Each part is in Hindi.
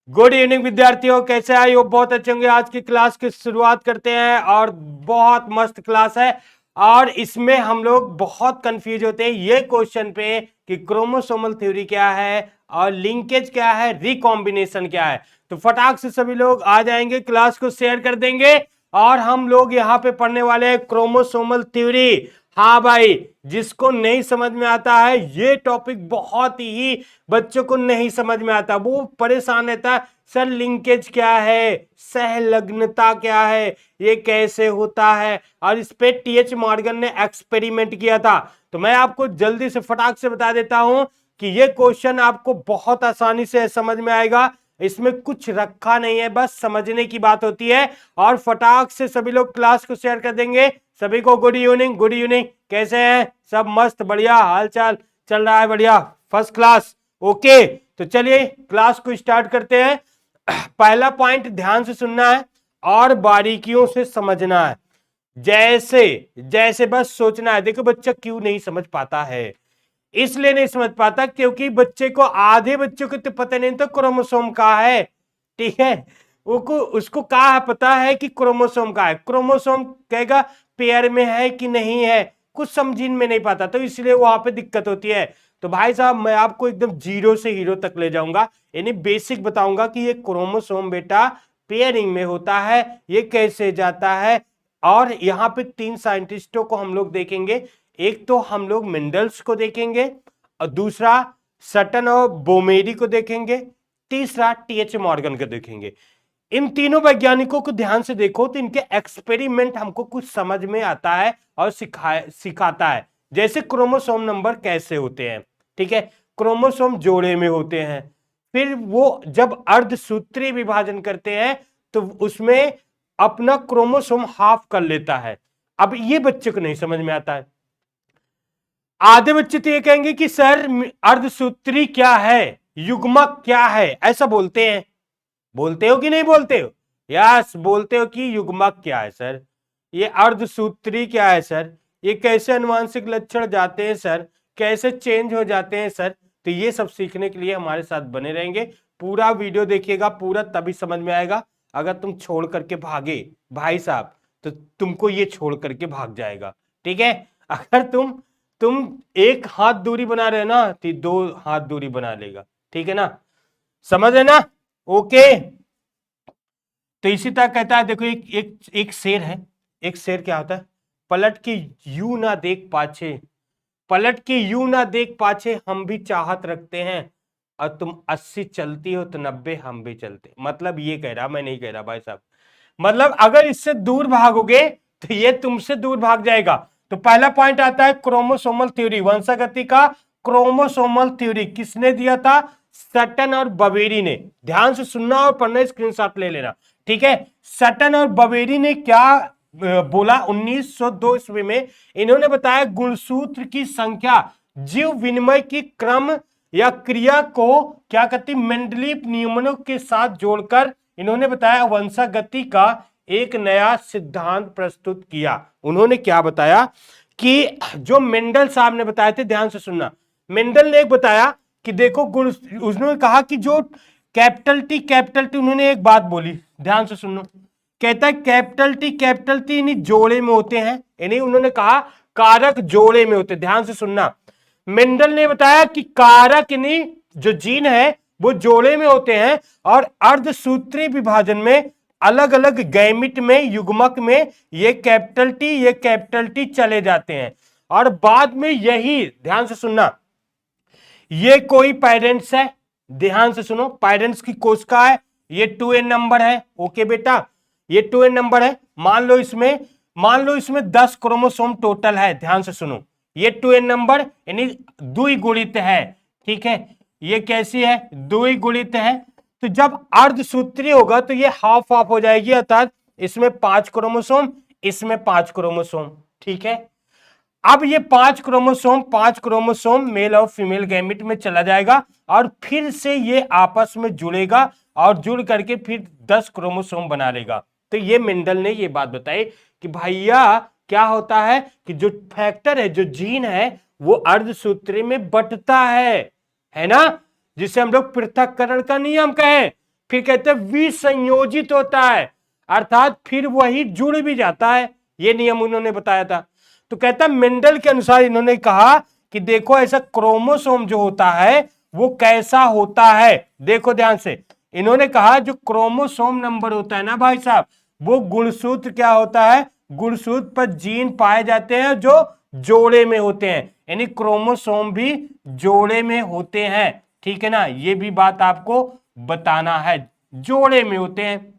गुड इवनिंग विद्यार्थियों, कैसे आए हो? बहुत अच्छे होंगे। आज की क्लास की शुरुआत करते हैं और बहुत मस्त क्लास है। और इसमें हम लोग बहुत कंफ्यूज होते हैं ये क्वेश्चन पे कि क्रोमोसोमल थ्योरी क्या है और लिंकेज क्या है, रिकॉम्बिनेशन क्या है। तो फटाक से सभी लोग आ जाएंगे, क्लास को शेयर कर देंगे और हम लोग यहाँ पे पढ़ने वाले हैं क्रोमोसोमल थ्योरी। हाँ भाई, जिसको नहीं समझ में आता है ये टॉपिक, बहुत ही बच्चों को नहीं समझ में आता, वो परेशान रहता है, सर लिंकेज क्या है, सहलग्नता क्या है, ये कैसे होता है। और इस पे टीएच मॉर्गन ने एक्सपेरिमेंट किया था। तो मैं आपको जल्दी से फटाक से बता देता हूं कि ये क्वेश्चन आपको बहुत आसानी से समझ में आएगा। इसमें कुछ रखा नहीं है, बस समझने की बात होती है। और फटाक से सभी लोग क्लास को शेयर कर देंगे। सभी को गुड इवनिंग। गुड इवनिंग, कैसे हैं सब? मस्त, बढ़िया, हाल चाल चल रहा है? बढ़िया, फर्स्ट क्लास। ओके, तो चलिए क्लास को स्टार्ट करते हैं। पहला पॉइंट ध्यान से सुनना है और बारीकियों से समझना है। जैसे जैसे बस सोचना है। देखो बच्चा क्यों नहीं समझ पाता है, इसलिए नहीं समझ पाता क्योंकि बच्चे को, आधे बच्चों को तो पता नहीं तो क्रोमोसोम का है। ठीक है, उसको क्या है, पता है कि क्रोमोसोम का है। क्रोमोसोम कहेगा पेयर में है कि नहीं है, कुछ समझ में नहीं पाता, तो इसलिए वहां पे दिक्कत होती है। तो भाई साहब, मैं आपको एकदम जीरो से हीरो तक ले जाऊंगा, यानी बेसिक बताऊंगा कि ये क्रोमोसोम बेटा पेयरिंग में होता है, ये कैसे जाता है। और यहाँ पे तीन साइंटिस्टों को हम लोग देखेंगे। एक तो हम लोग मेंडल्स को देखेंगे, और दूसरा सटन और बोमेरी को देखेंगे, तीसरा टीएच मॉर्गन को देखेंगे। इन तीनों वैज्ञानिकों को ध्यान से देखो तो इनके एक्सपेरिमेंट हमको कुछ समझ में आता है और सिखाता है। जैसे क्रोमोसोम नंबर कैसे होते हैं, ठीक है, क्रोमोसोम जोड़े में होते हैं। फिर वो जब अर्धसूत्री विभाजन करते हैं तो उसमें अपना क्रोमोसोम हाफ कर लेता है। अब ये बच्चे को नहीं समझ में आता है। आधे बच्चे तो ये कहेंगे कि सर अर्धसूत्री क्या है, युग्मक क्या है, ऐसा बोलते हैं। बोलते हो कि नहीं बोलते हो? यस, बोलते हो कि युग्मक क्या है सर, ये अर्धसूत्री क्या है सर, ये कैसे अनुवांशिक लक्षण जाते हैं सर, कैसे चेंज हो जाते हैं सर। तो ये सब सीखने के लिए हमारे साथ बने रहेंगे। पूरा वीडियो देखिएगा पूरा, तभी समझ में आएगा। अगर तुम छोड़ करके भागे भाई साहब, तो तुमको ये छोड़ करके भाग जाएगा। ठीक है, अगर तुम एक हाथ दूरी बना रहे हो ना, तो दो हाथ दूरी बना लेगा। ठीक है ना, समझ है ना? ओके, तो इसी तरह कहता है, देखो एक शेर है। एक शेर क्या होता है, पलट के यू ना देख पाछे, पलट के यू ना देख पाछे, हम भी चाहत रखते हैं, और तुम 80 चलती हो तो 90 हम भी चलते। मतलब ये कह रहा, मैं नहीं कह रहा भाई साहब, मतलब अगर इससे दूर भागोगे तो ये तुमसे दूर भाग जाएगा। तो पहला पॉइंट आता है क्रोमोसोमल थ्योरी, वंशागति का क्रोमोसोमल थ्योरी किसने दिया था? सटन और बवेरी ने। ध्यान से सुनना और पढ़ना, स्क्रीनशॉट ले लेना। ठीक है, सटन और बवेरी ने क्या बोला? 1902 ईस्वी में इन्होंने बताया गुणसूत्र की संख्या जीव विनिमय की क्रम या क्रिया को क्या कहती, मेंडलीव नियमों के साथ जोड़कर इन्होंने बताया वंशागति का एक नया सिद्धांत प्रस्तुत किया। उन्होंने क्या बताया कि जो मेंडल साहब ने बताए थे, ध्यान से सुनना। मेंडल ने एक बताया कि देखो गुण, उसने कहा कि जो कैपिटल टी, उन्होंने एक बात बोली, ध्यान से सुनो। कहता है कैपिटल टी यानी जोड़े में होते हैं, यानी उन्होंने कहा कारक जोड़े में होते हैं। ध्यान से सुनना, मेंडल ने बताया कि कारक यानी जो जीन है वो जोड़े में होते हैं, और अर्धसूत्री विभाजन में अलग अलग गैमिट में, युग्मक में ये कैपिटल टी चले जाते हैं। और बाद में यही, ध्यान से सुनना, ये कोई पेरेंट्स है, ध्यान से सुनो, पेरेंट्स की कोशिका है, ये 2n नंबर है। ओके बेटा, ये 2n नंबर है। मान लो इसमें 10 क्रोमोसोम टोटल है। ध्यान से सुनो, ये 2n नंबर यानी द्विगुणित है। ठीक है, ये कैसी है? द्विगुणित है। तो जब अर्धसूत्री होगा तो ये हाफ हाफ हो जाएगी, अर्थात इसमें 5 क्रोमोसोम, इसमें 5 क्रोमोसोम। ठीक है, अब ये 5 क्रोमोसोम मेल और फीमेल गैमिट में चला जाएगा, और फिर से ये आपस में जुड़ेगा, और जुड़ करके फिर 10 क्रोमोसोम बना लेगा। तो ये मेंडल ने ये बात बताई कि भैया क्या होता है कि जो फैक्टर है, जो जीन है, वो अर्धसूत्री में बंटता है ना, जिसे हम लोग पृथक्करण का नियम कहें। फिर कहते हैं विसंयोजित होता है, अर्थात फिर वही जुड़ भी जाता है। ये नियम उन्होंने बताया था। तो कहता है मेंडल के अनुसार इन्होंने कहा कि देखो ऐसा क्रोमोसोम जो होता है वो कैसा होता है। देखो ध्यान से, इन्होंने कहा जो क्रोमोसोम नंबर होता है ना भाई साहब, वो गुणसूत्र क्या होता है, गुणसूत्र पर जीन पाए जाते हैं जो जोड़े में होते हैं, यानी क्रोमोसोम भी जोड़े में होते हैं। ठीक है ना, ये भी बात आपको बताना है, जोड़े में होते हैं।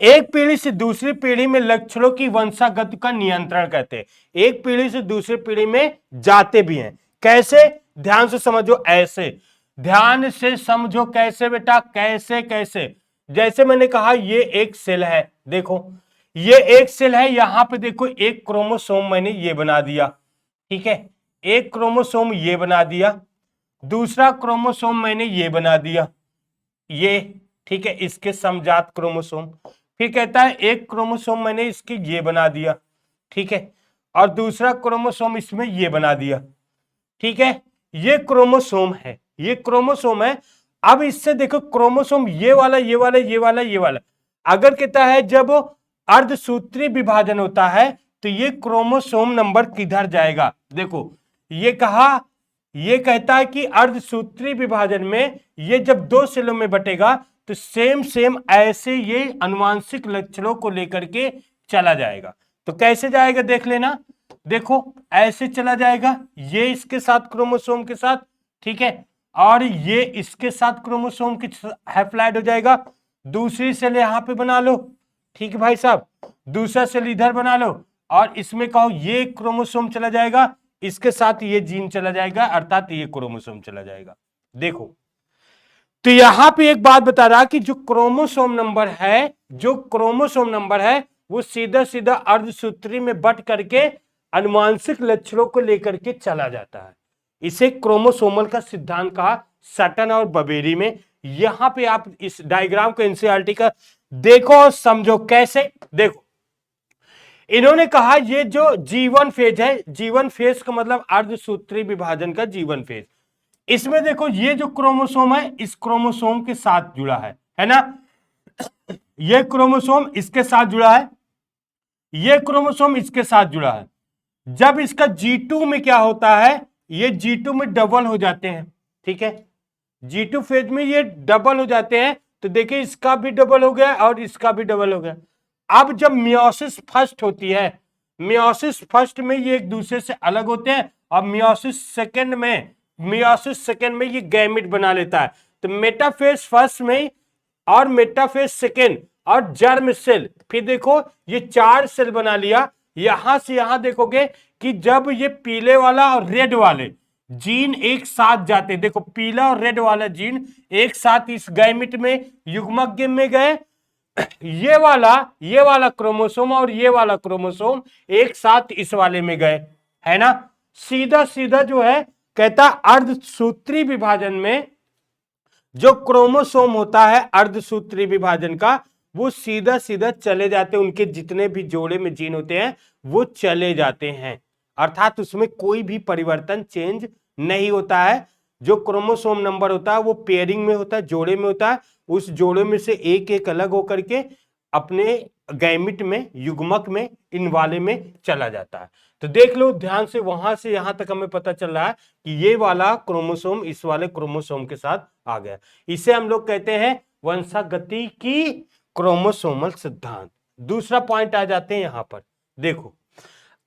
एक पीढ़ी से दूसरी पीढ़ी में लक्षणों की वंशागत का नियंत्रण करते हैं, एक पीढ़ी से दूसरी पीढ़ी में जाते भी हैं। कैसे, ध्यान से समझो, ऐसे ध्यान से समझो, कैसे बेटा, कैसे कैसे, जैसे मैंने कहा ये एक सेल है, देखो ये एक सेल है, यहां पे देखो एक क्रोमोसोम मैंने ये बना दिया, ठीक है, एक क्रोमोसोम ये बना दिया, दूसरा क्रोमोसोम मैंने ये बना दिया, ये, ठीक है, इसके समजात क्रोमोसोम। फिर कहता है एक क्रोमोसोम मैंने इसके ये बना दिया, ठीक है, और दूसरा क्रोमोसोम इसमें ये बना दिया, ठीक है, ये क्रोमोसोम है, ये क्रोमोसोम है। अब इससे देखो क्रोमोसोम ये वाला ये वाला ये वाला ये वाला, अगर कहता है जब अर्धसूत्री विभाजन होता है तो ये क्रोमोसोम नंबर किधर जाएगा, देखो ये कहा, ये कहता है कि अर्धसूत्री विभाजन में ये जब दो सेलों में बटेगा तो सेम सेम ऐसे ये अनुवांशिक लक्षणों को लेकर के चला जाएगा। तो कैसे जाएगा देख लेना, देखो ऐसे चला जाएगा, ये इसके साथ क्रोमोसोम के साथ, ठीक है, और ये इसके साथ क्रोमोसोम के हैप्लॉइड हो जाएगा। दूसरी सेल यहां पे बना लो, ठीक है भाई साहब, दूसरा सेल इधर बना लो, और इसमें कहो ये क्रोमोसोम चला जाएगा, इसके साथ ये जीन चला जाएगा, अर्थात ये क्रोमोसोम चला जाएगा। देखो तो यहां पे एक बात बता रहा कि जो क्रोमोसोम नंबर है, जो क्रोमोसोम नंबर है वो सीधा सीधा अर्धसूत्री में बट करके अनुवांशिक लक्षणों को लेकर के चला जाता है। इसे क्रोमोसोमल का सिद्धांत कहा सटन और बबेरी में। यहां पे आप इस डायग्राम को एनसीईआरटी का देखो और समझो कैसे। देखो इन्होंने कहा ये जो जीवन फेज है, जीवन फेज का मतलब अर्धसूत्री विभाजन का जीवन फेज, इसमें देखो ये जो क्रोमोसोम है इस क्रोमोसोम के साथ जुड़ा है ना, ये क्रोमोसोम इसके साथ जुड़ा है, ये क्रोमोसोम इसके साथ जुड़ा है। जब इसका G2 में क्या होता है, ये G2 में डबल हो जाते हैं, ठीक है, G2 फेज में ये डबल हो जाते हैं, तो देखिए इसका भी डबल हो गया और इसका भी डबल हो गया। अब जब मियोसिस फर्स्ट होती है, मियोसिस फर्स्ट में ये एक दूसरे से अलग होते हैं, और मियोसिस सेकंड में ये गैमेट बना लेता है। तो मेटाफेज फर्स्ट में और मेटाफेज सेकंड और जर्म सेल, फिर देखो ये 4 सेल बना लिया। यहां से यहां देखोगे कि जब ये पीले वाला और रेड वाले जीन एक साथ जाते, देखो पीला और रेड वाला जीन एक साथ इस गैमेट में युग्मक में गए, ये वाला क्रोमोसोम और ये वाला क्रोमोसोम एक साथ इस वाले में गए, है ना। सीधा सीधा जो है कहता अर्धसूत्री विभाजन में जो क्रोमोसोम होता है अर्धसूत्री विभाजन का, वो सीधा सीधा चले जाते हैं, उनके जितने भी जोड़े में जीन होते हैं वो चले जाते हैं, अर्थात उसमें कोई भी परिवर्तन चेंज नहीं होता है। जो क्रोमोसोम नंबर होता है वो पेयरिंग में होता है, जोड़े में होता है, उस जोड़े में से एक एक अलग होकर के अपने गैमेट में युग्मक में इन वाले में चला जाता है। तो देख लो ध्यान से, वहां से यहां तक हमें पता चल रहा है कि ये वाला क्रोमोसोम इस वाले क्रोमोसोम के साथ आ गया। इसे हम लोग कहते हैं वंशागति की क्रोमोसोमल सिद्धांत। दूसरा पॉइंट आ जाते हैं यहां पर, देखो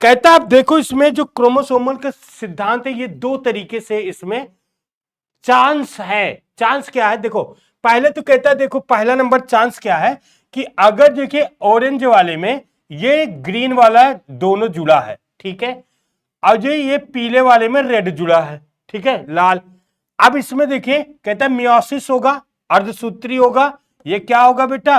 कहता आप देखो इसमें जो क्रोमोसोमल का सिद्धांत है ये दो तरीके से इसमें चांस है। चांस क्या है, देखो पहले तो कहता है, देखो पहला नंबर चांस क्या है कि अगर देखिए ऑरेंज वाले में ये ग्रीन वाला दोनों जुड़ा है, ठीक है, और जो ये पीले वाले में रेड जुड़ा है, ठीक है, लाल। अब इसमें देखिए कहता है मियोसिस होगा, अर्धसूत्री होगा, ये क्या होगा बेटा,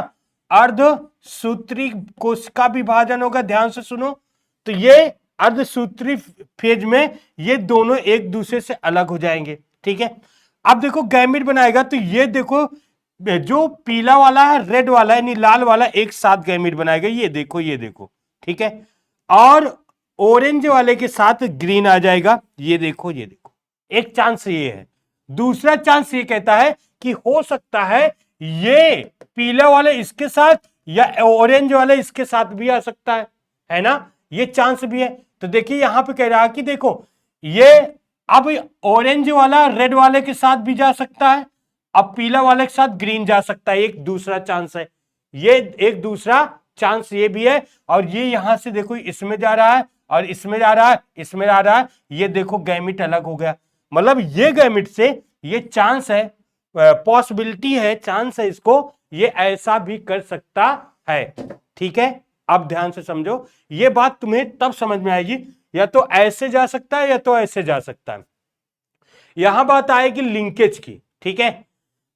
अर्धसूत्री कोशिका विभाजन होगा। ध्यान से सुनो, तो ये अर्धसूत्री फेज में ये दोनों एक दूसरे से अलग हो जाएंगे, ठीक है। अब देखो गैमेट बनाएगा तो ये देखो जो पीला वाला है रेड वाला यानी लाल वाला एक साथ गैमेट बनाएगा, ये देखो, ठीक है, और ऑरेंज वाले के साथ ग्रीन आ जाएगा, ये देखो। एक चांस ये है। दूसरा चांस ये कहता है कि हो सकता है ये पीले वाले इसके साथ या ऑरेंज वाले इसके साथ भी आ सकता है ना, ये चांस भी है। तो देखिए यहां पे कह रहा है कि देखो ये अब ऑरेंज वाला रेड वाले के साथ भी जा सकता है, अब पीला वाले के साथ ग्रीन जा सकता है, एक दूसरा चांस है, ये एक दूसरा चांस ये भी है। और ये यहां से देखो इसमें जा रहा है और इसमें जा रहा है, इसमें जा रहा है, ये देखो गैमिट अलग हो गया, मतलब ये गैमिट से ये चांस है, पॉसिबिलिटी है, चांस है इसको, ये ऐसा भी कर सकता है। ठीक है, अब ध्यान से समझो, ये बात तुम्हें तब समझ में आएगी, या तो ऐसे जा सकता है या तो ऐसे जा सकता है। यहां बात आएगी लिंकेज की। ठीक है,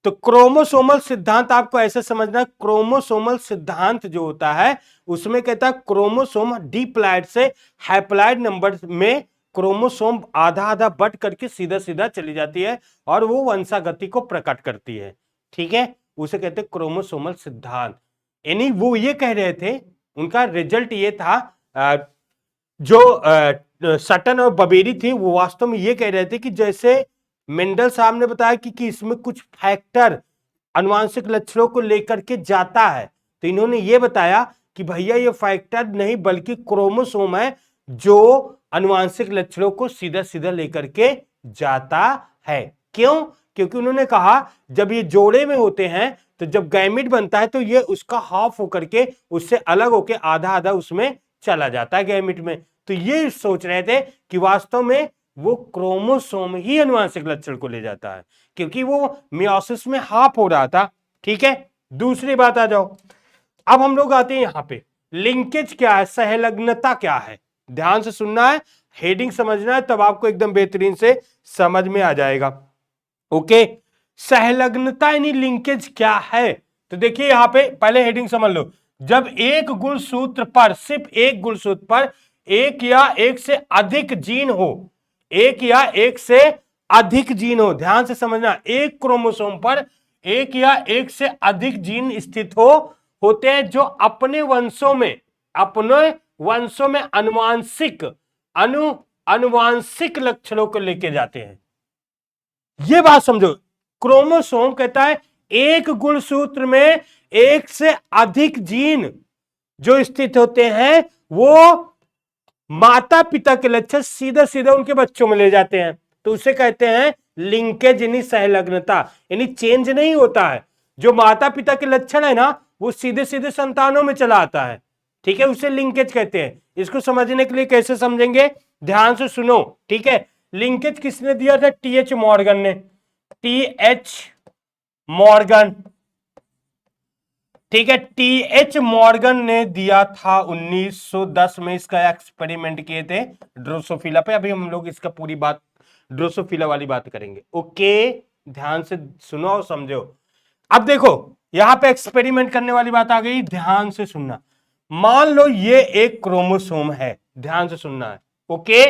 तो क्रोमोसोमल सिद्धांत आपको ऐसे समझना, क्रोमोसोमल सिद्धांत जो होता है उसमें कहता है क्रोमोसोम डिप्लॉइड से हैप्लॉइड नंबर में क्रोमोसोम आधा आधा बट करके सीधा सीधा चली जाती है और वो वंशागति को प्रकट करती है। ठीक है, उसे कहते हैं क्रोमोसोमल सिद्धांत। यानी वो ये कह रहे थे, उनका रिजल्ट ये था, जो सटन और बबेरी थी वो वास्तव में ये कह रहे थे कि जैसे मेंडल साहब ने बताया कि इसमें कुछ फैक्टर आनुवांशिक लक्षणों को लेकर के जाता है, तो इन्होंने ये बताया कि भैया ये फैक्टर नहीं बल्कि क्रोमोसोम है जो आनुवांशिक लक्षणों को सीधा सीधा लेकर के जाता है। क्यों? क्योंकि उन्होंने कहा जब ये जोड़े में होते हैं तो जब गैमिट बनता है तो ये उसका हाफ होकर के उससे अलग होकर आधा आधा उसमें चला जाता है गैमिट में। तो ये सोच रहे थे कि वास्तव में वो क्रोमोसोम ही आनुवांशिक लक्षण को ले जाता है, क्योंकि वो मियोसिस में हाफ हो रहा था। ठीक है, दूसरी बात आ जाओ, अब हम लोग आते हैं यहां पे लिंकेज क्या है, सहलग्नता क्या है। ध्यान से सुनना है, हेडिंग समझना है, तब आपको एकदम बेहतरीन से समझ में आ जाएगा। ओके, सहलग्नता यानी लिंकेज क्या है, तो देखिए यहां पे पहले हेडिंग समझ लो। जब एक गुणसूत्र पर, सिर्फ एक गुणसूत्र पर एक या एक से अधिक जीन हो, एक या एक से अधिक जीन हो, ध्यान से समझना, एक क्रोमोसोम पर एक या एक से अधिक जीन स्थित होते हैं जो अपने वंशों में अनुवांशिक लक्षणों को लेके जाते हैं। यह बात समझो, क्रोमोसोम कहता है एक गुणसूत्र में एक से अधिक जीन जो स्थित होते हैं वो माता पिता के लक्षण सीधा सीधा उनके बच्चों में ले जाते हैं, तो उसे कहते हैं लिंकेज यानी सहलग्नता, यानी चेंज नहीं होता है, जो माता पिता के लक्षण है ना वो सीधे सीधे संतानों में चला आता है। ठीक है, उसे लिंकेज कहते हैं। इसको समझने के लिए कैसे समझेंगे, ध्यान से सुनो। ठीक है, लिंकेज किसने दिया था, टीएच मॉर्गन ने, टीएच मॉर्गन। ठीक है, टीएच मॉर्गन ने दिया था 1910 में, इसका एक्सपेरिमेंट किए थे ड्रोसोफिला पे। अभी हम लोग इसका पूरी बात ड्रोसोफिला वाली बात करेंगे। ओके, ध्यान से सुनो और समझो। अब देखो यहां पे एक्सपेरिमेंट करने वाली बात आ गई, ध्यान से सुनना। मान लो ये एक क्रोमोसोम है, ध्यान से सुनना है। ओके,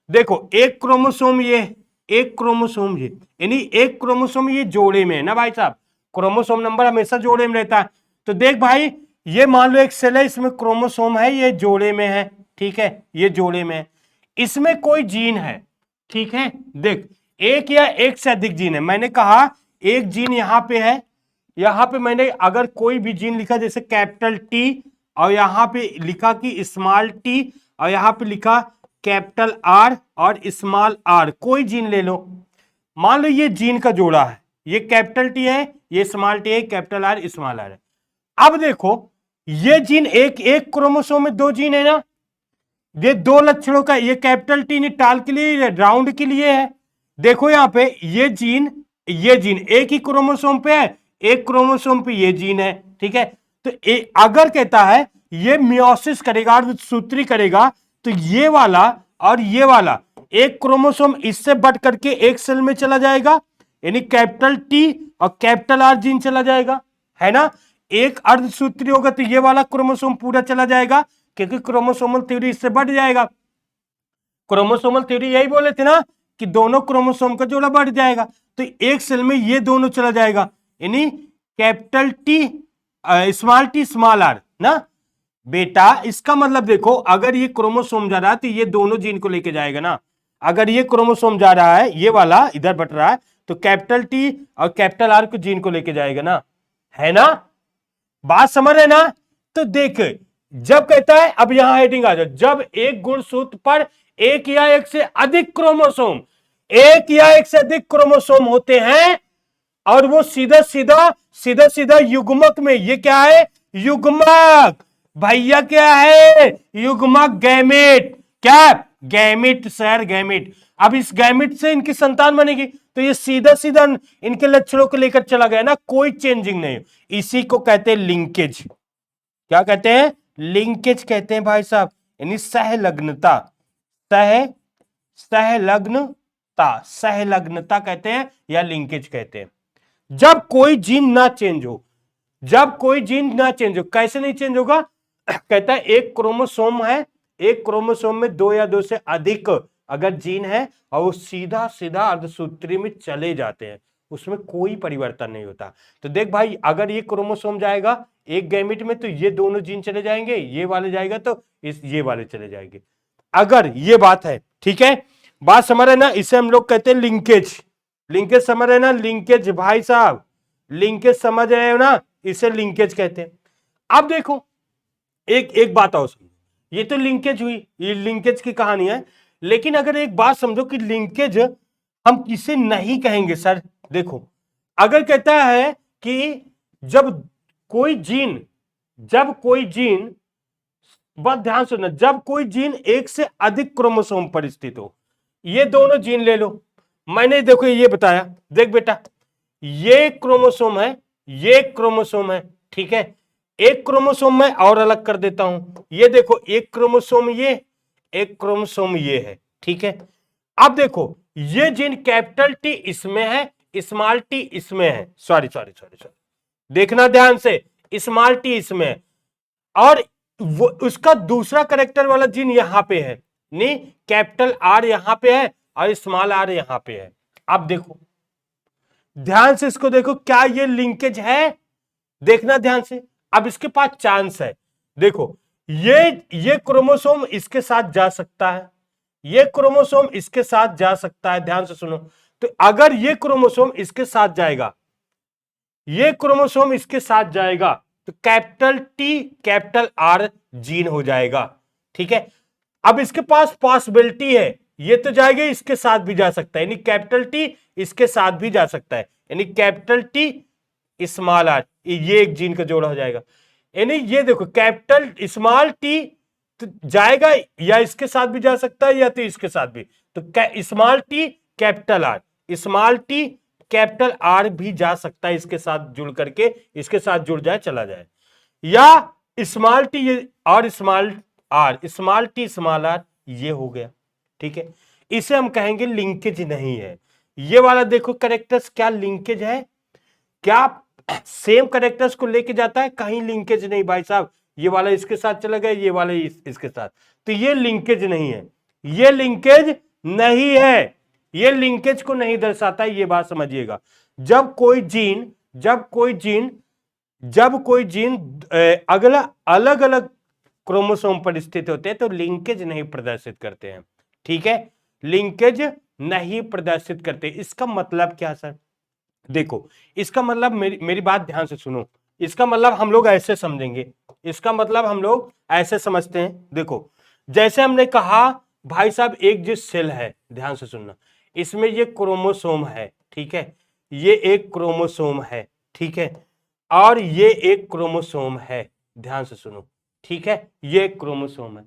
देखो एक क्रोमोसोम ये, एक क्रोमोसोम ये, यानी एक क्रोमोसोम ये जोड़े में है ना भाई साहब, क्रोमोसोम नंबर हमेशा जोड़े में रहता है। तो देख भाई, ये मान लो एक सेल है, इसमें क्रोमोसोम है, ये जोड़े में है। ठीक है, ये जोड़े में है, इसमें कोई जीन है। ठीक है, देख एक या एक से अधिक जीन है, मैंने कहा एक जीन यहां पे है, यहां पे मैंने अगर कोई भी जीन लिखा जैसे कैपिटल टी और यहां पे लिखा कि स्मॉल टी और यहां पे लिखा कैपिटल आर और स्मॉल आर, कोई जीन ले लो, मान लो ये जीन का जोड़ा है, ये कैपिटल टी है, ये स्मॉल टी है, कैपिटल आर स्मॉल आर है। अब देखो ये जीन एक एक क्रोमोसोम में दो जीन है ना, ये दो लक्षणों का, ये कैपिटल टी ने टाल के लिए राउंड के लिए है। देखो यहां पे ये जीन एक ही क्रोमोसोम पे है, एक क्रोमोसोम पे ये जीन है। ठीक है, तो अगर कहता है ये मियोसिस करेगा, सूत्री करेगा, तो ये वाला और ये वाला एक क्रोमोसोम इससे बढ़ करके एक सेल में चला जाएगा, यानी कैपिटल टी और कैपिटल आर जीन चला जाएगा, है ना। एक अर्धसूत्री होगा तो ये वाला क्रोमोसोम पूरा चला जाएगा, क्योंकि क्रोमोसोमल थ्योरी इससे बढ़ जाएगा। क्रोमोसोमल थ्योरी यही बोले थे ना कि दोनों क्रोमोसोम का जोड़ा बढ़ जाएगा, तो एक सेल में ये दोनों चला जाएगा, यानी capital T small T small R ना बेटा। इसका मतलब देखो, अगर ये क्रोमोसोम जा रहा है तो ये दोनों जीन को लेके जाएगा ना, अगर ये क्रोमोसोम जा रहा है, ये वाला इधर बढ़ रहा है, तो कैपिटल टी और कैपिटल आर को जीन को लेके जाएगा ना। है ना, बात समझ रहे ना। तो देख, जब कहता है, अब यहां हेडिंग आ जाओ, जब एक गुणसूत्र पर एक या एक से अधिक क्रोमोसोम, एक या एक से अधिक क्रोमोसोम होते हैं और वो सीधा सीधा सीधा सीधा युग्मक में, ये क्या है, युग्मक, भैया क्या है, युग्मक, गैमेट, क्या, गैमेट सर, गैमेट। अब इस गैमेट से इनकी संतान बनेगी, तो ये सीधा सीधा इनके लक्षणों को लेकर चला गया ना, कोई चेंजिंग नहीं। इसी को कहते हैं लिंकेज। क्या कहते हैं, लिंकेज कहते हैं भाई साहब, यानी सहलग्नता, सह सहलग्नता, सहलग्नता कहते हैं या लिंकेज कहते हैं। जब कोई जीन ना चेंज हो, जब कोई जीन ना चेंज हो, कैसे नहीं चेंज होगा, कहता है एक क्रोमोसोम है, एक क्रोमोसोम में दो या दो से अधिक अगर जीन है और वो सीधा सीधा अर्धसूत्री में चले जाते हैं, उसमें कोई परिवर्तन नहीं होता। तो देख भाई, अगर ये क्रोमोसोम जाएगा एक गैमेट में, तो ये दोनों जीन चले जाएंगे, ये वाले जाएगा तो ये वाले चले जाएंगे, अगर ये बात है। ठीक है, बात समझ रहे ना, इसे हम लोग कहते हैं लिंकेज। लिंकेज समझ रहे ना, लिंकेज भाई साहब, लिंकेज समझ रहे हो ना, इसे लिंकेज कहते हैं। अब देखो, एक एक बात और समझो, ये तो लिंकेज हुई, ये लिंकेज की कहानी है, लेकिन अगर एक बात समझो कि लिंकेज हम किसे नहीं कहेंगे सर। देखो, अगर कहता है कि जब कोई जीन, जब कोई जीन, बात ध्यान सुनना, जब कोई जीन एक से अधिक क्रोमोसोम पर स्थित हो, ये दोनों जीन ले लो, मैंने देखो ये बताया, देख बेटा, ये क्रोमोसोम है, ये क्रोमोसोम है, ठीक है, एक क्रोमोसोम मैं और अलग कर देता हूं, ये देखो एक क्रोमोसोम ये, एक क्रोमोसोम ये है, ठीक है। अब देखो, ये जीन कैपिटल टी इसमें है, स्मॉल टी इसमें है, सॉरी सॉरी सॉरी सॉरी, देखना ध्यान से, स्मॉल टी इसमें है, और वो उसका दूसरा करेक्टर वाला जीन यहां पे है, नहीं, कैपिटल आर यहां पे है और स्मॉल आर यहां पे है। अब देखो ध्यान से, इसको देखो, क्या ये लिंकेज है, देखना ध्यान से। अब इसके पास चांस है, देखो, ये क्रोमोसोम इसके साथ जा सकता है, ये क्रोमोसोम इसके साथ जा सकता है, ध्यान से सुनो। तो अगर ये क्रोमोसोम इसके साथ जाएगा, ये क्रोमोसोम इसके साथ जाएगा, तो capital T capital are gene हो जाएगा, ठीक है। अब इसके पास पॉसिबिलिटी है, ये तो जाएगा, इसके साथ भी जा सकता है, यानी कैपिटल टी इसके साथ भी जा सकता है, यानी कैपिटल टी स्मॉल आर, ये एक जीन का जोड़ा हो जाएगा। यानी ये देखो, कैपिटल स्मॉल टी तो जाएगा, या इसके साथ भी जा सकता है या तो इसके साथ भी, तो small T capital are, small T capital are भी जा सकता है, इसके साथ जुड़ करके, इसके साथ जुड़ जाए चला जाए, या स्मॉल टी और small R, small T small R, ये हो गया, ठीक है। इसे हम कहेंगे लिंकेज नहीं है। ये वाला देखो करेक्टर्स, क्या लिंकेज है, क्या सेम करेक्टर्स को लेके जाता है, कहीं लिंकेज नहीं भाई साहब, ये वाला इसके साथ चला गया, ये वाला इसके साथ, तो ये लिंकेज नहीं है, ये लिंकेज नहीं है, ये लिंकेज को नहीं दर्शाता है, ये बात समझिएगा। जब कोई जीन, जब कोई जीन अगला अलग अलग क्रोमोसोम पर स्थित होते हैं, तो लिंकेज नहीं प्रदर्शित करते हैं, ठीक है, लिंकेज नहीं प्रदर्शित करते। इसका मतलब क्या सर, देखो, इसका मतलब मेरी बात ध्यान से सुनो, इसका मतलब हम लोग ऐसे समझेंगे, इसका मतलब हम लोग ऐसे समझते हैं। देखो, जैसे हमने कहा भाई साहब, एक जो सेल है, ध्यान से सुनना, इसमें ये क्रोमोसोम है, ठीक है, ये एक क्रोमोसोम है, ठीक है, और ये एक क्रोमोसोम है, ध्यान से सुनो, ठीक है, ये एक क्रोमोसोम है।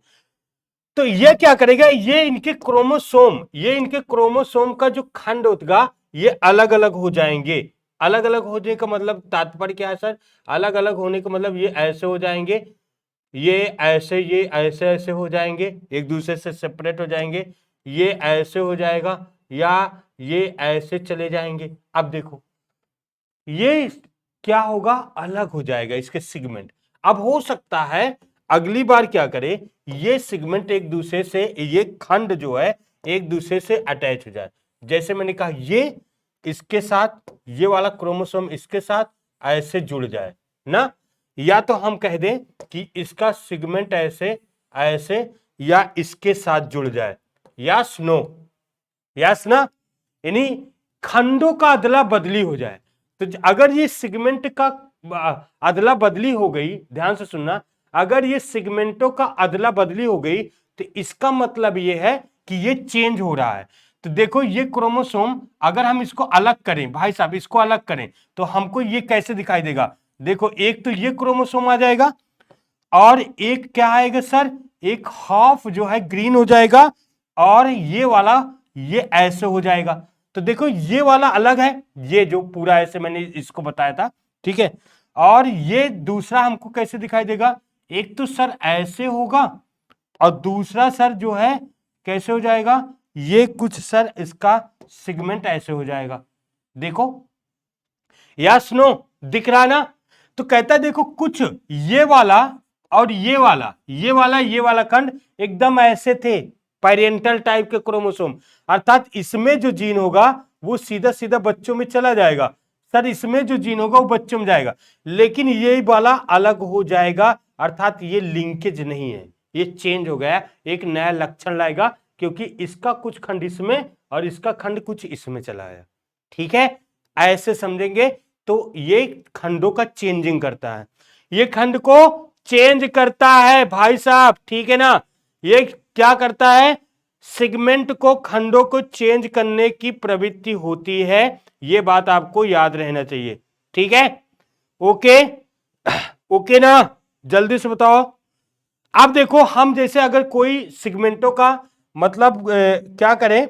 तो ये क्या करेगा, ये इनके क्रोमोसोम का जो खंड होगा, ये अलग अलग हो जाएंगे। अलग अलग होने का मतलब तात्पर्य क्या है सर, अलग अलग होने का मतलब ये ऐसे हो जाएंगे, ये ऐसे ऐसे हो जाएंगे, एक दूसरे से सेपरेट हो जाएंगे, ये ऐसे हो जाएगा, या ये ऐसे चले जाएंगे। अब देखो, ये क्या होगा, अलग हो जाएगा इसके सिगमेंट। अब हो सकता है अगली बार क्या करे, ये सिगमेंट एक दूसरे से, ये खंड जो है एक दूसरे से अटैच हो जाए। जैसे मैंने कहा, ये इसके साथ, ये वाला क्रोमोसोम इसके साथ ऐसे जुड़ जाए ना, या तो हम कह दें कि इसका सिगमेंट ऐसे ऐसे या इसके साथ जुड़ जाए, यस नो, यस ना, यानी खंडों का अदला बदली हो जाए। तो अगर ये सिगमेंट का अदला बदली हो गई, ध्यान से सुनना, अगर ये सेगमेंटों का अदला बदली हो गई तो इसका मतलब ये है कि ये चेंज हो रहा है। तो देखो ये क्रोमोसोम अगर हम इसको अलग करें, भाई साहब इसको अलग करें, तो हमको ये कैसे दिखाई देगा? देखो एक तो ये क्रोमोसोम आ जाएगा और एक क्या आएगा सर, एक हाफ जो है ग्रीन हो जाएगा और ये वाला ये ऐसे हो जाएगा। तो देखो ये वाला अलग है, ये जो पूरा ऐसे मैंने इसको बताया था, ठीक है। और ये दूसरा हमको कैसे दिखाई देगा? एक तो सर ऐसे होगा और दूसरा सर जो है कैसे हो जाएगा, ये कुछ सर इसका सेगमेंट ऐसे हो जाएगा। देखो यस नो दिख रहा ना? तो कहता है देखो कुछ ये वाला और ये वाला, ये वाला खंड एकदम ऐसे थे, पैरेंटल टाइप के क्रोमोसोम, अर्थात इसमें जो जीन होगा वो सीधा सीधा बच्चों में चला जाएगा। सर इसमें जो जीन होगा वो बच्चों में जाएगा, लेकिन ये वाला अलग हो जाएगा, अर्थात ये लिंकेज नहीं है, ये चेंज हो गया, एक नया लक्षण लाएगा, क्योंकि इसका कुछ खंड इसमें और इसका खंड कुछ इसमें चला गया। ठीक है, ऐसे समझेंगे। तो ये खंडों का चेंजिंग करता है, ये खंड को चेंज करता है भाई साहब, ठीक है ना। ये क्या करता है? सेगमेंट को, खंडों को चेंज करने की प्रवृत्ति होती है, ये बात आपको याद रहना चाहिए। ठीक है, ओके ओके ना, जल्दी से बताओ। अब देखो हम जैसे अगर कोई सेगमेंटों का मतलब क्या करें,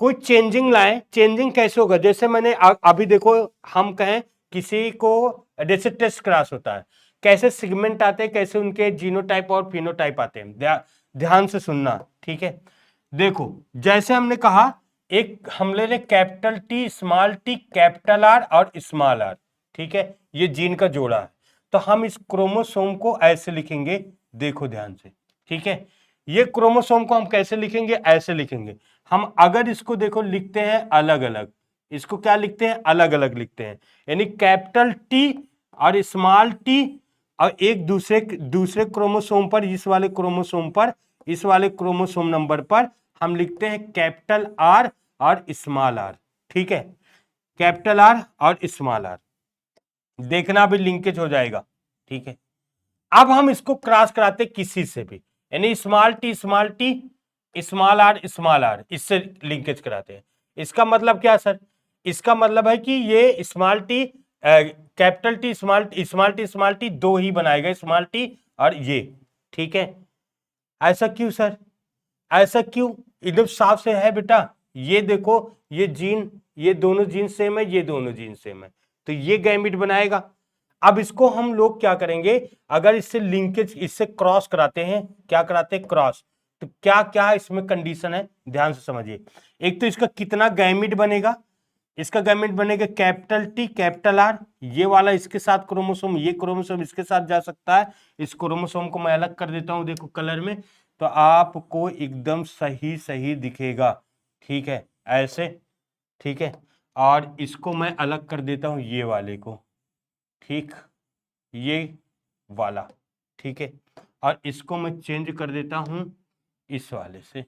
कोई चेंजिंग लाए, चेंजिंग कैसे होगा? जैसे मैंने अभी देखो हम कहें किसी को जैसे टेस्ट क्रॉस होता है, कैसे सेगमेंट आते हैं, कैसे उनके जीनोटाइप और फिनोटाइप आते हैं, ध्यान से सुनना, ठीक है। देखो जैसे हमने कहा, एक हम ले लें capital T, small T, capital R और स्मॉल आर, ठीक है, ये जीन का जोड़ा है। तो हम इस क्रोमोसोम को ऐसे लिखेंगे, देखो ध्यान से, ठीक है। ये क्रोमोसोम को हम कैसे लिखेंगे? ऐसे लिखेंगे। हम अगर इसको देखो लिखते हैं अलग अलग, इसको क्या लिखते हैं? अलग अलग लिखते हैं, यानी कैपिटल टी और स्मॉल टी, और एक दूसरे क्रोमोसोम पर, इस वाले क्रोमोसोम पर, इस वाले क्रोमोसोम नंबर पर हम लिखते हैं कैपिटल आर और स्मॉल आर, ठीक है, कैपिटल आर और स्मॉल आर। देखना भी लिंकेज हो जाएगा, ठीक है। अब हम इसको क्रॉस कराते किसी से भी, यानी small T small T, small R, इससे लिंकेज कराते हैं। इसका मतलब क्या सर? इसका मतलब है कि ये small T capital T small T दो ही बनाएगा, स्मॉल टी और ये, ठीक है। ऐसा क्यों सर? ऐसा क्यों? एकदम साफ से है बेटा, ये देखो ये जीन, ये दोनों जीन सेम है, ये दोनों जीन सेम है, तो ये गैमीट बनाएगा। अब इसको हम लोग क्या करेंगे, अगर इससे लिंकेज, इससे क्रॉस कराते हैं, क्या कराते हैं? क्रॉस। तो क्या क्या इसमें कंडीशन है, ध्यान से समझिए। एक तो इसका कितना गैमीट बनेगा, इसका गैमीट बनेगा कैपिटल टी कैपिटल आर, ये वाला इसके साथ क्रोमोसोम, ये क्रोमोसोम इसके साथ जा सकता है। इस क्रोमोसोम को मैं अलग कर देता हूं, देखो कलर में, तो आपको एकदम सही सही दिखेगा, ठीक है, ऐसे, ठीक है। और इसको मैं अलग कर देता हूं, ये वाले को, ठीक, ये वाला, ठीक है, और इसको मैं चेंज कर देता हूं इस वाले से।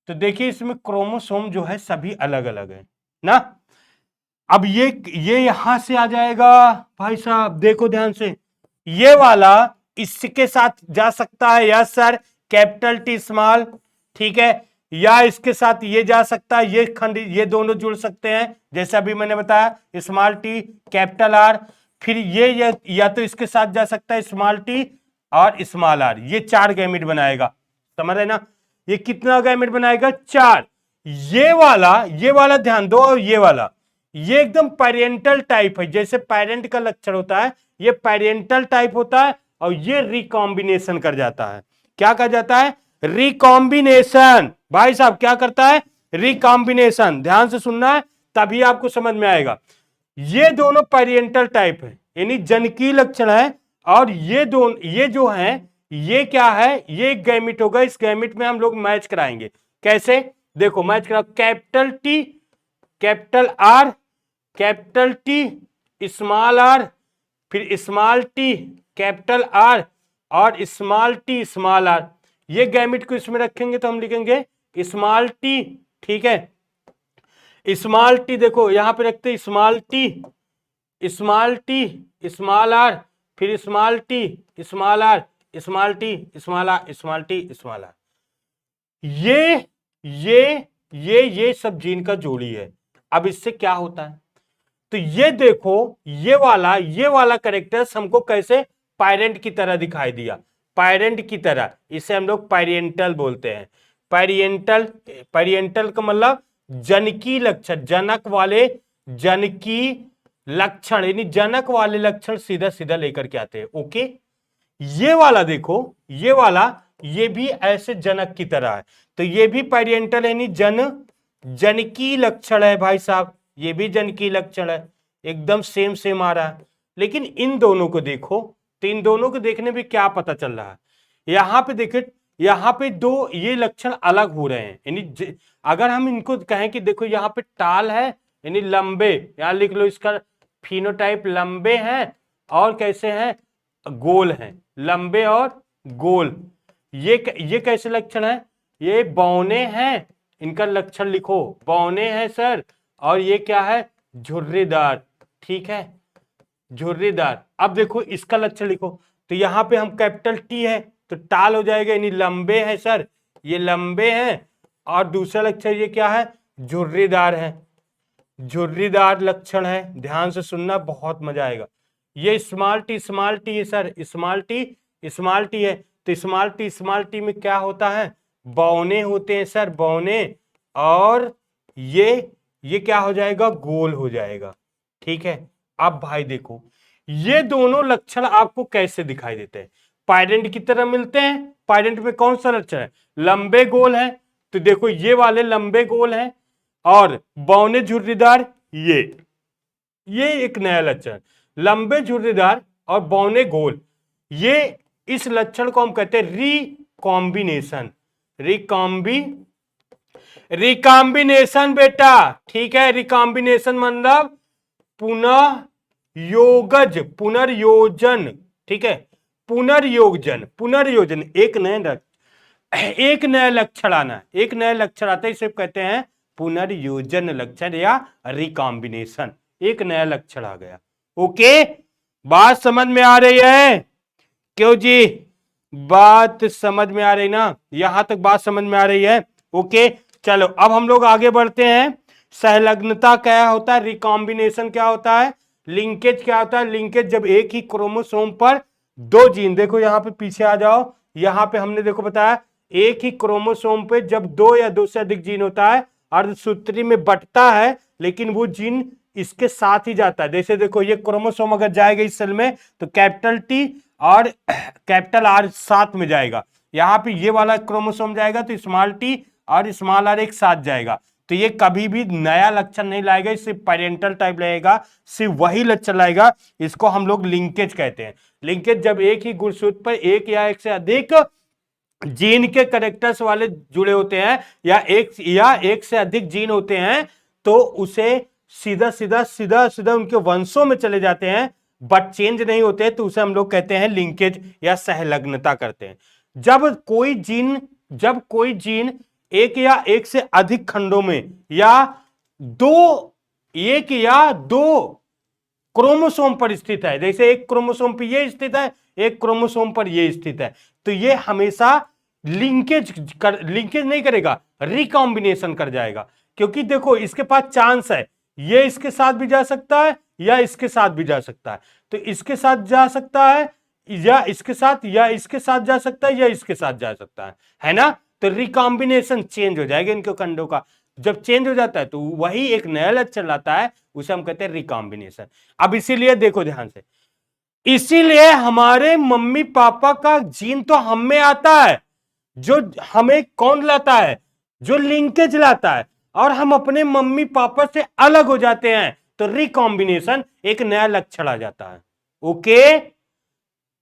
तो देखिए इसमें क्रोमोसोम जो है सभी अलग अलग है ना। अब ये यहां से आ जाएगा भाई साहब, देखो ध्यान से, ये वाला इसके साथ जा सकता है, yes sir, capital T small, ठीक है, या इसके साथ ये जा सकता है, ये खंड, ये दोनों जुड़ सकते हैं, जैसे अभी मैंने बताया स्मॉल टी कैपिटल आर। फिर ये या तो इसके साथ जा सकता है स्मॉल टी और स्मॉल आर, ये 4 गैमेट बनाएगा, समझ रहे ना। ये कितना गैमेट बनाएगा? 4। ये वाला ध्यान दो, और ये वाला, ये एकदम पैरेंटल टाइप है, जैसे पेरेंट का लक्षण होता है, ये पैरेंटल टाइप होता है, और ये रिकॉम्बिनेशन कर जाता है। क्या कर जाता है? रिकॉम्बिनेशन। भाई साहब क्या करता है? रिकॉम्बिनेशन। ध्यान से सुनना है, तभी आपको समझ में आएगा। ये दोनों पैरेंटल टाइप है, यानी जनकीय लक्षण है, और ये जो है, ये क्या है? ये एक गैमिट होगा, इस गैमिट में हम लोग मैच कराएंगे। कैसे? देखो मैच कराओ, capital T capital R, capital T small R, फिर स्मॉल टी कैपिटल आर और स्मॉल टी स्मॉल आर। ये गैमिट को इसमें रखेंगे तो हम लिखेंगे स्मॉल टी, ठीक है, स्मॉल टी, देखो यहां पे रखते स्मॉल टी स्मॉल आर, फिर small T, small R, small T, small R, small T, small R. ये सब जीन का जोड़ी है। अब इससे क्या होता है, तो ये देखो ये वाला कैरेक्टर्स हमको कैसे पैरेंट की तरह दिखाई दिया, पैरेंट की तरह, इसे हम लोग पैरेंटल बोलते हैं। पैरेंटल, पैरेंटल का मतलब जनकी लक्षण, जनक वाले, जनकी लक्षण, यानी जनक वाले लक्षण सीधा सीधा लेकर के आते हैं। ओके, ये वाला देखो, ये वाला, ये भी ऐसे जनक की तरह है, तो ये भी पैरेंटल यानी जनकी लक्षण है भाई साहब, ये भी जनकी लक्षण है, एकदम सेम सेम आ रहा है। लेकिन इन दोनों को देखो, तो इन दोनों को देखने में क्या पता चल रहा है, यहां पे देखिए, यहां पे दो ये लक्षण अलग हो रहे हैं, यानी अगर हम इनको कहें कि देखो यहाँ पे टाल है यानी लंबे, यहां लिख लो इसका फिनोटाइप लंबे हैं और कैसे हैं, गोल हैं, लंबे और गोल। ये कैसे लक्षण है, ये बौने हैं, इनका लक्षण लिखो, बौने हैं सर, और ये क्या है, झुर्रीदार, ठीक है, झुर्रीदार। अब देखो इसका लक्षण लिखो, तो यहां पे हम कैपिटल टी है तो टाल हो जाएगा, यानी लंबे हैं सर, ये लंबे हैं, और दूसरा लक्षण ये क्या है, झुर्रीदार है, झुर्रीदार लक्षण है, ध्यान से सुनना, बहुत मजा आएगा। ये स्मॉल टी है सर, स्मॉल टी है, तो स्मॉल टी में क्या होता है, बौने होते हैं सर, बौने, और ये क्या हो जाएगा, गोल हो जाएगा, ठीक है। अब भाई देखो ये दोनों लक्षण आपको कैसे दिखाई देते हैं, पैरेंट की तरह मिलते हैं। पैरेंट में कौन सा लक्षण है, लंबे गोल है, तो देखो ये वाले लंबे गोल हैं, और बौने झुर्रीदार, ये एक नया लक्षण, लंबे झुर्रीदार और बौने गोल, ये इस लक्षण को हम कहते हैं रिकॉम्बिनेशन, रिकॉम्बिनेशन बेटा, ठीक है। रिकॉम्बिनेशन मतलब पुनः योगज, पुनर्योजन, ठीक है, पुनर्योजन, एक नया लक्षण आना, एक नया लक्षण आता है, इसे कहते हैं पुनर्योजन लक्षण या रिकॉम्बिनेशन, एक नया लक्षण आ गया। ओके, बात समझ में आ रही है, क्यों जी, बात समझ में आ रही ना, यहां तक बात समझ में आ रही है। ओके, चलो अब हम लोग आगे बढ़ते हैं। सहलग्नता क्या होता है, रिकॉम्बिनेशन क्या होता है, लिंकेज क्या होता है। लिंकेज जब एक ही क्रोमोसोम पर दो जीन, देखो यहां पे पीछे आ जाओ, यहां पे हमने देखो बताया एक ही क्रोमोसोम पे जब दो या दो से अधिक जीन होता है, अर्धसूत्री में बंटता है, लेकिन वो जीन इसके साथ ही जाता है। जैसे देखो ये क्रोमोसोम अगर जाएगा इस सेल में तो कैपिटल टी और कैपिटल आर साथ में जाएगा, यहाँ पे ये वाला क्रोमोसोम जाएगा तो स्मॉल टी और स्मॉल आर एक साथ जाएगा, तो ये कभी भी नया लक्षण नहीं लाएगा, सिर्फ पैरेंटल टाइप रहेगा, सिर्फ वही लक्षण लाएगा, इसको हम लोग लिंकेज कहते हैं। लिंकेज जब एक ही गुणसूत्र पर एक या एक से अधिक जीन के कैरेक्टर्स वाले जुड़े होते हैं या एक से अधिक जीन होते हैं, तो उसे सीधा सीधा सीधा सीधा उनके वंशों में चले जाते हैं, बट चेंज नहीं होते, तो उसे हम लोग कहते हैं लिंकेज या सहलग्नता करते हैं। जब कोई जीन एक या एक से अधिक खंडों में या एक या दो क्रोमोसोम पर स्थित है, जैसे एक क्रोमोसोम पर यह स्थित है, एक क्रोमोसोम पर यह स्थित है, तो यह हमेशा लिंकेज नहीं करेगा, रिकॉम्बिनेशन कर जाएगा, क्योंकि देखो इसके पास चांस है, ये इसके साथ भी जा सकता है या इसके साथ भी जा सकता है, तो इसके साथ जा सकता है या इसके साथ जा सकता है या इसके साथ जा सकता है ना, तो रिकॉम्बिनेशन चेंज हो जाएगा इनके खंडों का। जब चेंज हो जाता है तो वही एक नया लक्षण लाता है, उसे हम कहते हैं रिकॉम्बिनेशन। अब इसीलिए देखो ध्यान से, इसीलिए हमारे मम्मी पापा का जीन तो हम में आता है, जो हमें कौन लाता है, जो लिंकेज लाता है, और हम अपने मम्मी पापा से अलग हो जाते हैं, तो रिकॉम्बिनेशन एक नया लक्षण आ जाता है। ओके,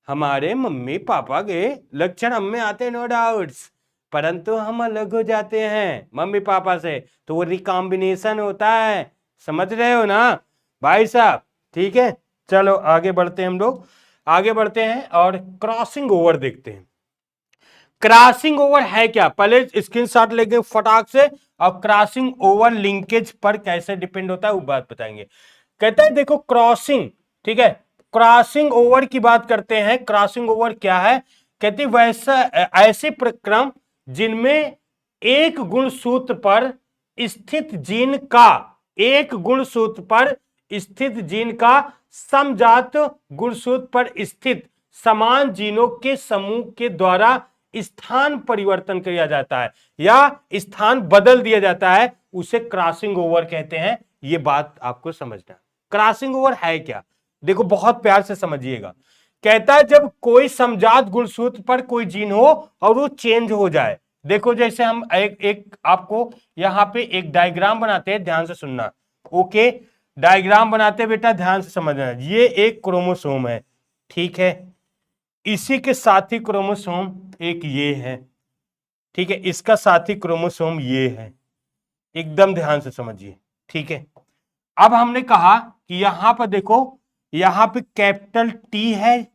हमारे मम्मी पापा के लक्षण हम में आते हैं, नो डाउट्स, परंतु हम अलग हो जाते हैं मम्मी पापा से, तो वो रिकॉम्बिनेशन होता है, समझ रहे हो ना भाई साहब, ठीक है। चलो आगे बढ़ते हैं, हम लोग आगे बढ़ते हैं और क्रॉसिंग ओवर देखते हैं। क्रॉसिंग ओवर है क्या, पहले स्क्रीनशॉट लेके फटाक से, और क्रॉसिंग ओवर लिंकेज पर कैसे डिपेंड होता है वो बात बताएंगे। कहता है देखो क्रॉसिंग, ठीक है, क्रॉसिंग ओवर की बात करते हैं। क्रॉसिंग ओवर क्या है? कहते वैसा ऐसे प्रक्रम जिनमें एक गुणसूत्र पर स्थित जीन का, एक गुणसूत्र पर स्थित जीन का समजात गुणसूत्र पर स्थित समान जीनों के समूह के द्वारा स्थान परिवर्तन किया जाता है या स्थान बदल दिया जाता है, उसे क्रॉसिंग ओवर कहते हैं। यह बात आपको समझना। क्रॉसिंग ओवर है क्या? देखो बहुत प्यार से समझिएगा। कहता है जब कोई समजात गुणसूत्र पर कोई जीन हो और वो चेंज हो जाए। देखो जैसे हम एक आपको यहां पे एक डायग्राम बनाते हैं, ध्यान से सुनना। ओके, डायग्राम बनाते हैं बेटा, ध्यान से समझना। ये एक क्रोमोसोम है, ठीक है। इसी के साथी क्रोमोसोम एक ये है, ठीक है। इसका साथी क्रोमोसोम ये है। एकदम ध्यान से समझिए, ठीक है। अब हमने कहा कि यहां पर देखो, यहां पे कैपिटल टी है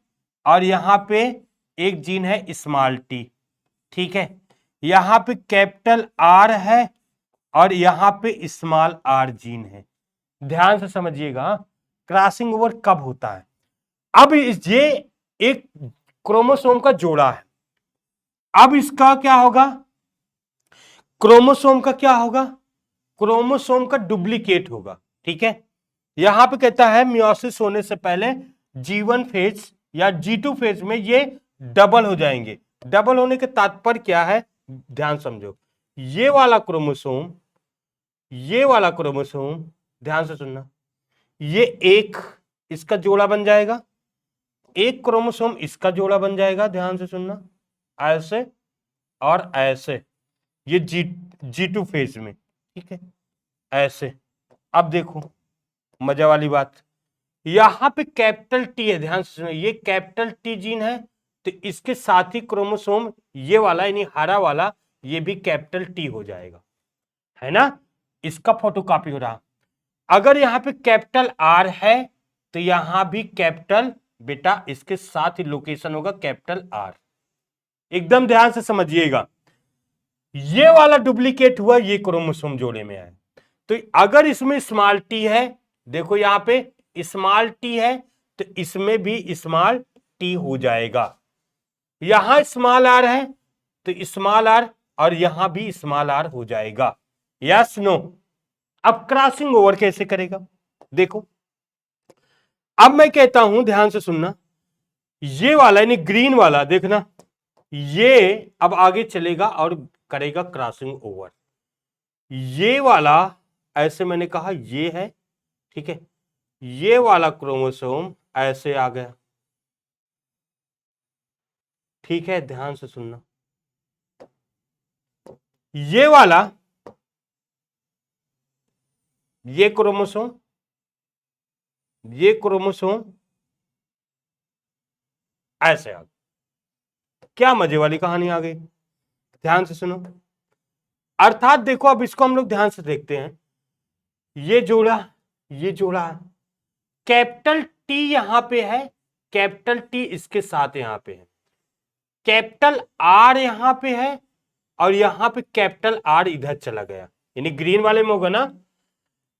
और यहां पे एक जीन है स्मॉल टी, ठीक है। यहां पे कैपिटल आर है और यहां पे स्मॉल आर जीन है। ध्यान से समझिएगा, क्रॉसिंग ओवर कब होता है? अब ये एक क्रोमोसोम का जोड़ा है। अब इसका क्या होगा? क्रोमोसोम का क्या होगा? क्रोमोसोम का डुप्लीकेट होगा, ठीक है। यहां पे कहता है मियोसिस होने से पहले G1 फेज या G2 फेज में ये डबल हो जाएंगे। डबल होने के तात्पर्य क्या है? ध्यान समझो। ये वाला क्रोमोसोम, ये वाला क्रोमोसोम, ध्यान से सुनना, ये एक इसका जोड़ा बन जाएगा, एक क्रोमोसोम इसका जोड़ा बन जाएगा। ध्यान से सुनना, ऐसे और ऐसे, ये G2 फेज में, ठीक है, ऐसे। अब देखो मजा वाली बात, यहां पे कैपिटल टी है, ध्यान से सुनो, ये कैपिटल टी जीन है, तो इसके साथ ही क्रोमोसोम ये वाला यानी हरा वाला, ये भी कैपिटल टी हो जाएगा, है ना। इसका फोटोकॉपी हो रहा। अगर यहां पे कैपिटल आर है तो यहां भी कैपिटल, बेटा इसके साथ ही लोकेशन होगा कैपिटल आर। एकदम ध्यान से समझिएगा, ये वाला डुप्लीकेट हुआ, ये क्रोमोसोम जोड़े में आया। तो अगर इसमें स्मॉल टी है, देखो यहां पे स्मॉल टी है, तो इसमें भी स्मॉल टी हो जाएगा। यहां स्मॉल आर है तो स्मॉल आर, और यहां भी स्मॉल आर हो जाएगा। Yes no? अब क्रॉसिंग ओवर कैसे करेगा? देखो, अब मैं कहता हूं, ध्यान से सुनना, ये वाला यानी ग्रीन वाला, देखना, ये अब आगे चलेगा और करेगा क्रॉसिंग ओवर। ये वाला ऐसे मैंने कहा ये है, ठीक है, ये वाला क्रोमोसोम ऐसे आ गया, ठीक है। ध्यान से सुनना, ये वाला, ये क्रोमोसोम, ये क्रोमोसोम ऐसे आ गया। क्या मजे वाली कहानी आ गई। ध्यान से सुनो, अर्थात देखो, अब इसको हम लोग ध्यान से देखते हैं। ये जोड़ा, ये जोड़ा, कैपिटल टी यहां पे है, कैपिटल टी इसके साथ यहां पे है, कैपिटल आर यहां पे है, और यहां पे कैपिटल आर इधर चला गया, यानी ग्रीन वाले में होगा ना।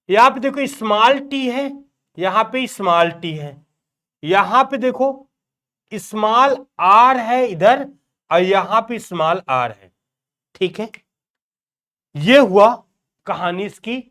यहां पे देखो स्मॉल टी है, यहां पे स्मॉल टी है, यहां पे देखो स्मॉल आर है इधर, और यहां पे स्मॉल आर है, ठीक है। यह हुआ कहानी इसकी।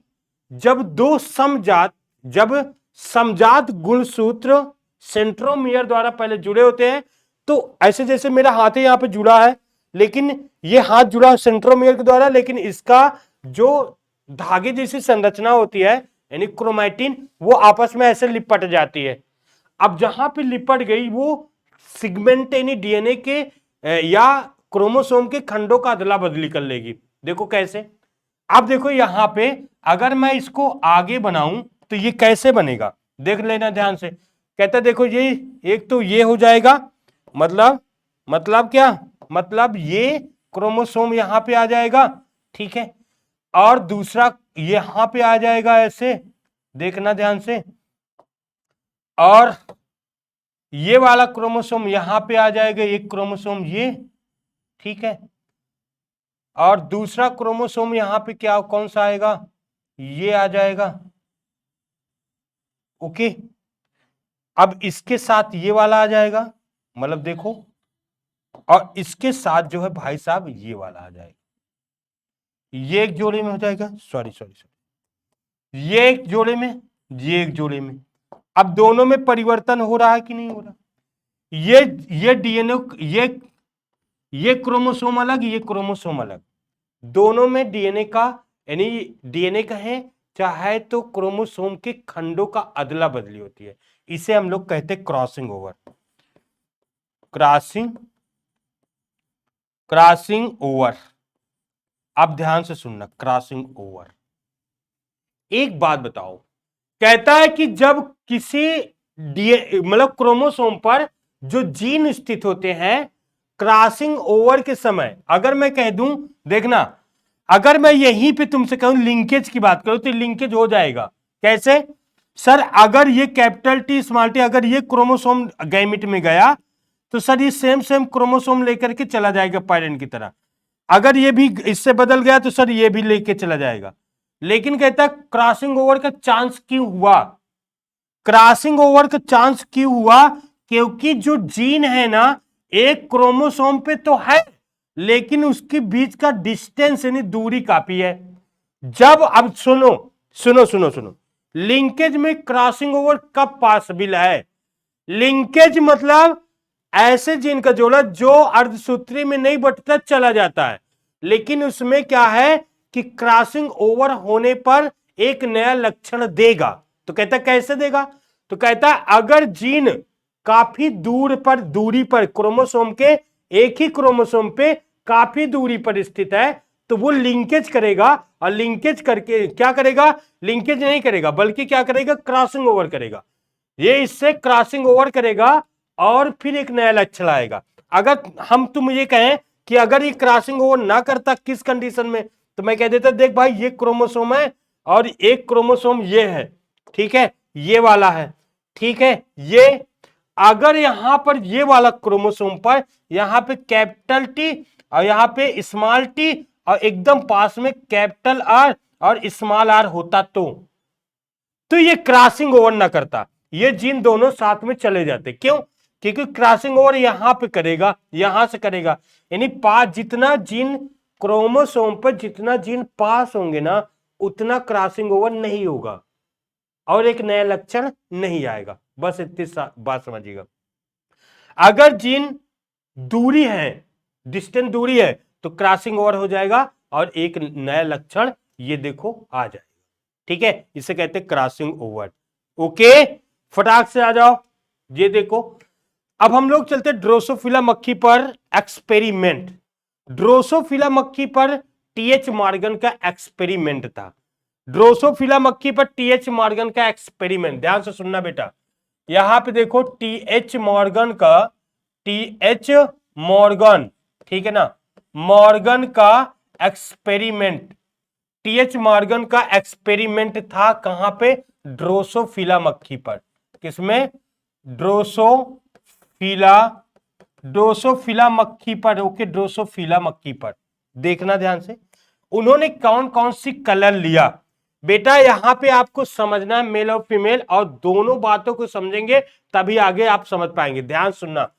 जब दो समजात, जब समजात गुणसूत्र सेंट्रोमियर द्वारा पहले जुड़े होते हैं, तो ऐसे जैसे मेरा हाथ है यहां पे जुड़ा है, लेकिन ये हाथ जुड़ा सेंट्रोमियर के द्वारा, लेकिन इसका जो धागे जैसी संरचना होती है यानी क्रोमैटिन, वो आपस में ऐसे लिपट जाती है। अब जहां पे लिपट गई, वो सिगमेंट यानी डीएनए के या क्रोमोसोम के खंडों का अदला बदली कर लेगी। देखो कैसे। अब देखो यहां पे अगर मैं इसको आगे बनाऊं तो ये कैसे बनेगा, देख लेना ध्यान से। कहता देखो, ये एक तो ये हो जाएगा, मतलब क्या, मतलब ये क्रोमोसोम यहां पे आ जाएगा, ठीक है, और दूसरा यहां पे आ जाएगा ऐसे, देखना ध्यान से, और ये वाला क्रोमोसोम यहां पे आ जाएगा, एक क्रोमोसोम ये, ठीक है, और दूसरा क्रोमोसोम यहां पे क्या, कौन सा आएगा, ये आ जाएगा, ओके। अब इसके साथ ये वाला आ जाएगा, मतलब देखो, और इसके साथ जो है भाई साहब ये वाला आ जाएगा, ये एक जोड़े में हो जाएगा, सॉरी सॉरी सॉरी, ये एक जोड़े में, ये एक जोड़े में। अब दोनों में परिवर्तन हो रहा है कि नहीं हो रहा? ये डीएनए, ये क्रोमोसोम अलग, ये क्रोमोसोम अलग, दोनों में डीएनए का, यानी डीएनए का है चाहे तो क्रोमोसोम के खंडों का अदला बदली होती है, इसे हम लोग कहते हैं क्रॉसिंग ओवर। क्रॉसिंग ओवर, आप ध्यान से सुनना, क्रॉसिंग ओवर। एक बात बताओ, कहता है कि जब किसी मतलब क्रोमोसोम पर जो जीन स्थित होते हैं, क्रॉसिंग ओवर के समय, अगर मैं कह दूं, देखना, अगर मैं यहीं पे तुमसे कहूं लिंकेज की बात करूं तो लिंकेज हो जाएगा। कैसे सर? अगर ये कैपिटल टी स्मॉल टी, अगर ये क्रोमोसोम गैमिट में गया तो सर ये सेम सेम क्रोमोसोम लेकर के चला जाएगा पेरेंट की तरह। अगर ये भी इससे बदल गया तो सर ये भी लेके चला जाएगा। लेकिन कहता है क्रॉसिंग ओवर का चांस क्यों हुआ? क्रॉसिंग ओवर का चांस क्यों हुआ? क्योंकि जो जीन है ना, एक क्रोमोसोम पे तो है लेकिन उसके बीच का डिस्टेंस यानी दूरी काफी है। जब, अब सुनो सुनो सुनो सुनो, लिंकेज में क्रॉसिंग ओवर कब पॉसिबल है? लिंकेज मतलब ऐसे जीन का जोड़ा जो अर्धसूत्री में नहीं बटता चला जाता है, लेकिन उसमें क्या है कि क्रॉसिंग ओवर होने पर एक नया लक्षण देगा। तो कहता कैसे देगा? तो कहता अगर जीन काफी दूरी पर क्रोमोसोम के, एक ही क्रोमोसोम पे काफी दूरी पर स्थित है तो वो लिंकेज करेगा, और लिंकेज करके क्या करेगा? लिंकेज नहीं करेगा बल्कि क्या करेगा? क्रॉसिंग ओवर करेगा। ये इससे क्रॉसिंग ओवर करेगा और फिर एक नया लक्षण आएगा। अगर हम तुम ये कहें कि अगर ये क्रॉसिंग ओवर ना करता किस कंडीशन में, तो मैं कह देता देख भाई ये क्रोमोसोम है और एक क्रोमोसोम ये है, ठीक है, ये वाला है, ठीक है, ये अगर यहां पर ये वाला क्रोमोसोम पर यहां पे कैपिटल टी और यहां पे स्मॉल टी और एकदम पास में कैपिटल आर और स्मॉल आर होता तो ये क्रॉसिंग ओवर ना करता, ये जीन दोनों साथ में चले जाते। क्यों? क्योंकि क्रॉसिंग ओवर यहां पे करेगा, यहां से करेगा, यानी पास जितना जीन क्रोमोसोम पर जितना जीन पास होंगे ना उतना क्रॉसिंग ओवर नहीं होगा और एक नया लक्षण नहीं आएगा। बस इतनी बात समझिएगा। अगर जीन दूरी है, डिस्टेंस दूरी है, तो क्रॉसिंग ओवर हो जाएगा और एक नया लक्षण ये देखो आ जाएगा। ठीक है, इसे कहते हैं क्रॉसिंग ओवर। ओके, फटाक से आ जाओ। ये देखो, अब हम लोग चलते ड्रोसोफिला मक्खी पर एक्सपेरिमेंट। ड्रोसोफिला मक्खी पर टीएच मॉर्गन का एक्सपेरिमेंट था। ड्रोसोफिला मक्खी पर टीएच मॉर्गन का एक्सपेरिमेंट, ध्यान से सुनना बेटा। यहां पे देखो टीएच मॉर्गन का, टीएच मॉर्गन, ठीक है ना, मॉर्गन का एक्सपेरिमेंट, टीएच मॉर्गन का एक्सपेरिमेंट था कहां पे? ड्रोसोफिला मक्खी पर। किसमें? ड्रोसोफिला मक्खी पर। ओके, ड्रोसोफिला मक्खी पर देखना ध्यान से। उन्होंने कौन कौन सी कलर लिया बेटा? यहां पे आपको समझना है मेल और फीमेल, और दोनों बातों को समझेंगे तभी आगे आप समझ पाएंगे। ध्यान सुनना,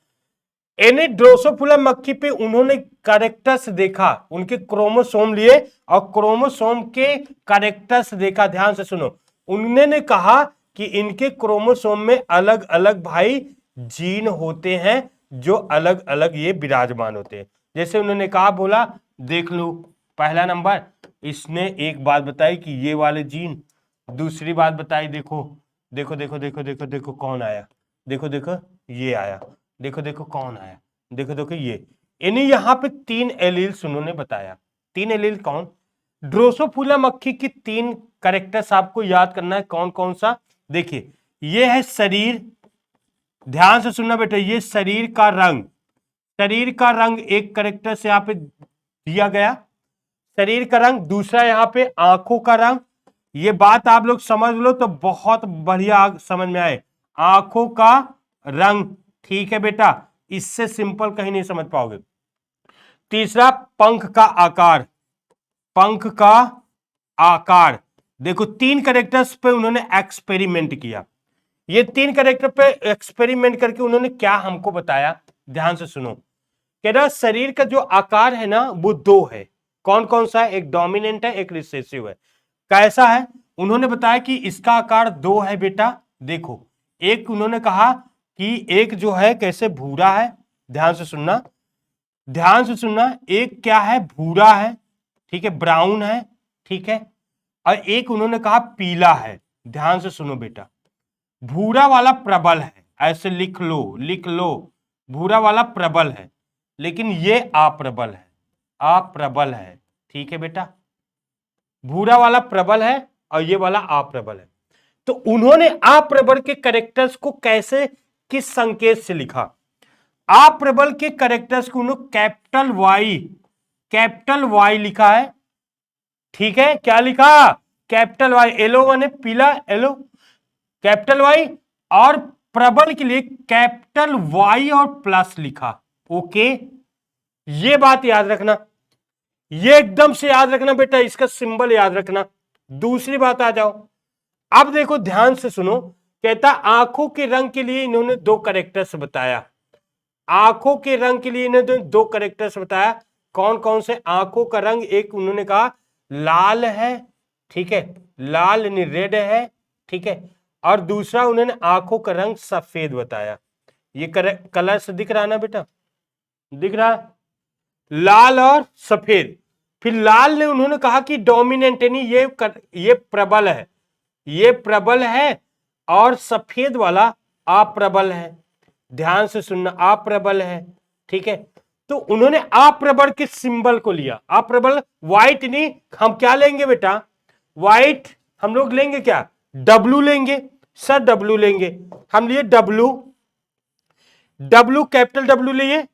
एने ड्रोसोफिला मक्खी पे उन्होंने कैरेक्टर्स देखा, उनके क्रोमोसोम लिए और क्रोमोसोम के कैरेक्टर्स देखा। ध्यान से सुनो, उन्होंने कहा कि इनके क्रोमोसोम में अलग अलग भाई जीन होते हैं जो अलग अलग ये विराजमान होते हैं। जैसे उन्होंने कहा, बोला देख लो, पहला नंबर इसने एक बात बताई कि ये वाले जीन, दूसरी बात बताई, देखो देखो देखो देखो देखो देखो कौन आया, देखो देखो ये आया, देखो देखो कौन आया, देखो देखो ये, इन्हीं यहां पे 3 एलील्स उन्होंने बताया। 3 एलील कौन? ड्रोसोफिला मक्खी की 3 कैरेक्टर्स आपको याद करना है। कौन कौन सा? देखिए, ये है शरीर, ध्यान से सुनना बेटा, ये शरीर का रंग, शरीर का रंग एक कैरेक्टर से यहां पे दिया गया, शरीर का रंग। दूसरा यहां पे आंखों का रंग, ये बात आप लोग समझ लो तो बहुत बढ़िया समझ में आए, आंखों का रंग, ठीक है बेटा, इससे सिंपल कहीं नहीं समझ पाओगे। तीसरा पंख का आकार, पंख का आकार। देखो 3 कैरेक्टर्स पे उन्होंने एक्सपेरिमेंट किया। ये 3 कैरेक्टर पे एक्सपेरिमेंट करके उन्होंने क्या हमको बताया, ध्यान से सुनो। कह रहा शरीर का जो आकार है ना वो 2 है। कौन कौन सा है? एक डोमिनेंट है, एक रिसेसिव है। कैसा है? उन्होंने बताया कि इसका आकार 2 है बेटा। देखो, एक उन्होंने कहा कि एक जो है कैसे भूरा है, ध्यान से सुनना, ध्यान से सुनना। एक क्या है? भूरा है, ठीक है, ब्राउन है, ठीक है। और एक उन्होंने कहा पीला है। ध्यान से सुनो बेटा, भूरा वाला प्रबल है, ऐसे लिख लो, लिख लो, भूरा वाला प्रबल है, लेकिन ये अप्रबल है, अप्रबल है, ठीक है बेटा। भूरा वाला प्रबल है और ये वाला अप्रबल है। तो उन्होंने अप्रबल के कैरेक्टर्स को कैसे, किस संकेत से लिखा? अप्रबल के कैरेक्टर्स को उन्होंने कैपिटल वाई लिखा है, ठीक है। क्या लिखा? Capital Y. एलो वन है पीला, एलो कैपिटल वाई, और प्रबल के लिए कैपिटल वाई और प्लस लिखा। ओके, ये बात याद रखना, ये एकदम से याद रखना बेटा, इसका सिंबल याद रखना। दूसरी बात आ जाओ, अब देखो ध्यान से सुनो। कहता आंखों के रंग के लिए इन्होंने 2 कैरेक्टर्स बताया। आंखों के रंग के लिए इन्होंने 2 कैरेक्टर्स बताया। कौन कौन से? आंखों का रंग एक उन्होंने कहा लाल है, ठीक है, लाल यानी रेड है, ठीक है। और दूसरा उन्होंने आंखों का रंग सफेद बताया। ये कलर से दिख रहा ना बेटा, दिख रहा, लाल और सफेद। फिर लाल ने उन्होंने कहा कि डोमिनेंट यानी ये प्रबल है, ये प्रबल है, और सफेद वाला अप्रबल है। ध्यान से सुनना, अप्रबल है, ठीक है। तो उन्होंने अप्रबल के सिंबल को लिया। अप्रबल व्हाइट नहीं, हम क्या लेंगे बेटा? व्हाइट हम लोग लेंगे क्या? डब्लू लेंगे सर, डब्लू लेंगे। हम लिए डब्लू, डब्लू कैपिटल डब्लू लिए।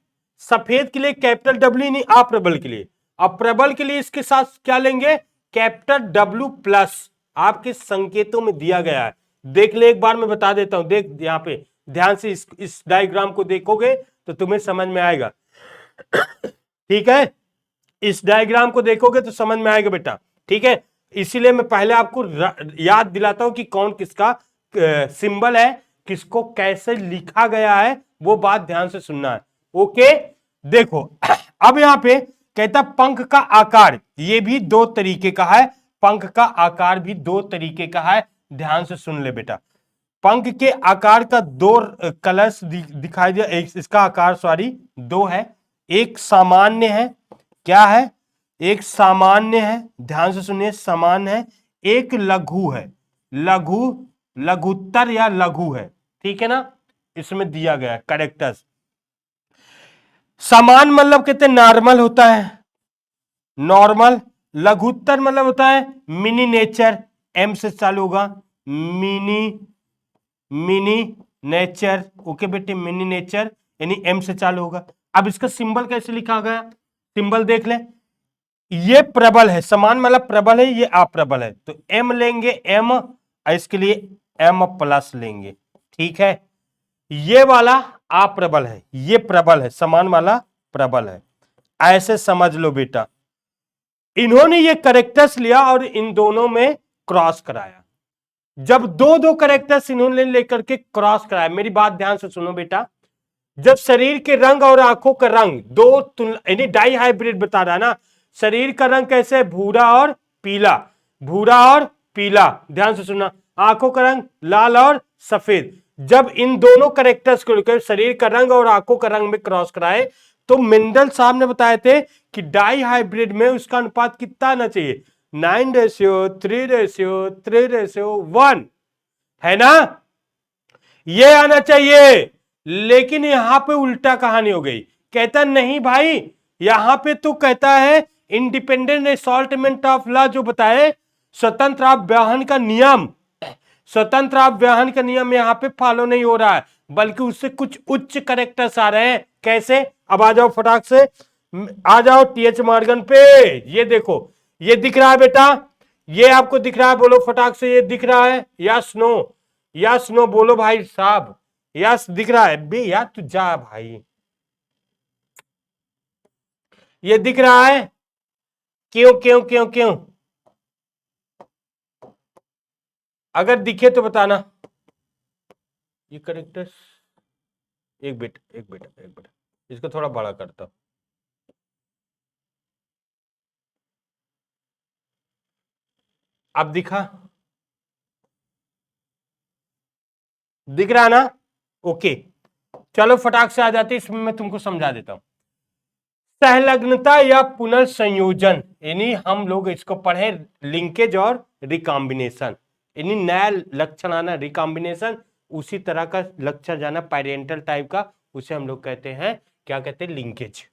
सफेद के लिए कैपिटल डब्ल्यू नहीं, अप्रबल के लिए। अप्रबल के लिए इसके साथ क्या लेंगे? Capital W plus. आपके संकेतों में दिया गया है, देख ले एक बार, मैं बता देता हूं। देख यहां पे ध्यान से इस डायग्राम को देखोगे तो तुम्हें समझ में आएगा, ठीक है। इस डायग्राम को देखोगे तो समझ में आएगा बेटा, ठीक है। इसीलिए मैं पहले आपको याद दिलाता हूं कि कौन किसका सिंबल है, किसको कैसे लिखा गया है, वो बात ध्यान से सुनना है। ओके, देखो अब यहां पे कहता पंख का आकार ये भी 2 तरीके का है। पंख का आकार भी 2 तरीके का है, ध्यान से सुन ले बेटा। पंख के आकार का 2 कलर्स दिखाई दिया। एक इसका आकार सॉरी 2 है। एक सामान्य है, क्या है? एक सामान्य है, ध्यान से सुनिए, सामान्य है। एक लघु है, लघु, लघुत्तर या लघु है, ठीक है ना। इसमें दिया गया कैरेक्टर्स। समान मतलब कहते नॉर्मल होता है, नॉर्मल। लघुत्तर मतलब होता है मिनीनेचर, एम से चालू होगा, मिनी नेचर। ओके बेटे, मिनी नेचर यानी एम से चालू होगा। अब इसका सिंबल कैसे लिखा गया? सिंबल देख ले, ये प्रबल है, समान मतलब प्रबल है, ये अप्रबल है, तो एम लेंगे, एम, इसके लिए एम प्लस लेंगे, ठीक है। ये वाला अप्रबल है, ये प्रबल है, समान वाला प्रबल है। ऐसे समझ लो बेटा। इन्होंने ये करेक्टर्स लिया और इन दोनों में क्रॉस कराया। जब 2 करेक्टर्स इन्होंने लेकर के क्रॉस कराया, मेरी बात ध्यान से सुनो बेटा। जब शरीर के रंग और आंखों का रंग 2 यानी डाई हाइब्रिड बता रहा है ना, शरीर का रंग कैसे? भूरा और पीला, भूरा और पीला, ध्यान से सुनना। आंखों का रंग लाल और सफेद। जब इन दोनों करेक्टर्स को लेकर शरीर का रंग और आंखों का रंग में क्रॉस कराए, तो मेंडल साहब ने बताए थे कि डाई हाइब्रिड में उसका अनुपात कितना आना चाहिए? 9:3:3:1 है ना, ये आना चाहिए। लेकिन यहां पे उल्टा कहानी हो गई। कहता नहीं भाई, यहां पे तो कहता है इंडिपेंडेंट असॉल्टमेंट ऑफ लॉ जो बताए, स्वतंत्र आव्याहन का नियम, स्वतंत्र आव्याहन का नियम यहां पे फॉलो नहीं हो रहा है, बल्कि उससे कुछ उच्च करेक्टर्स आ रहे हैं। कैसे? अब आ जाओ फटाक से, आ जाओ टीएच मॉर्गन पे। ये देखो, ये दिख रहा है बेटा, ये आपको दिख रहा है, बोलो फटाक से, ये दिख रहा है? यस नो, यस नो बोलो भाई साहब। यस दिख रहा है बे, यार तू जा भाई। ये दिख रहा है? क्यों क्यों क्यों क्यों? अगर दिखे तो बताना। ये करेक्टर्स, एक बिट इसको थोड़ा बड़ा करता हूं। अब दिखा, दिख रहा ना? ओके, चलो फटाक से आ जाते, इसमें मैं तुमको समझा देता हूं। सहलग्नता या पुनर्संयोजन, यानी हम लोग इसको पढ़े लिंकेज और रिकॉम्बिनेशन, यानी नया लक्षण आना रिकॉम्बिनेशन, उसी तरह का लक्षण जाना पैरेंटल टाइप का, उसे हम लोग कहते हैं, क्या कहते हैं, लिंकेज।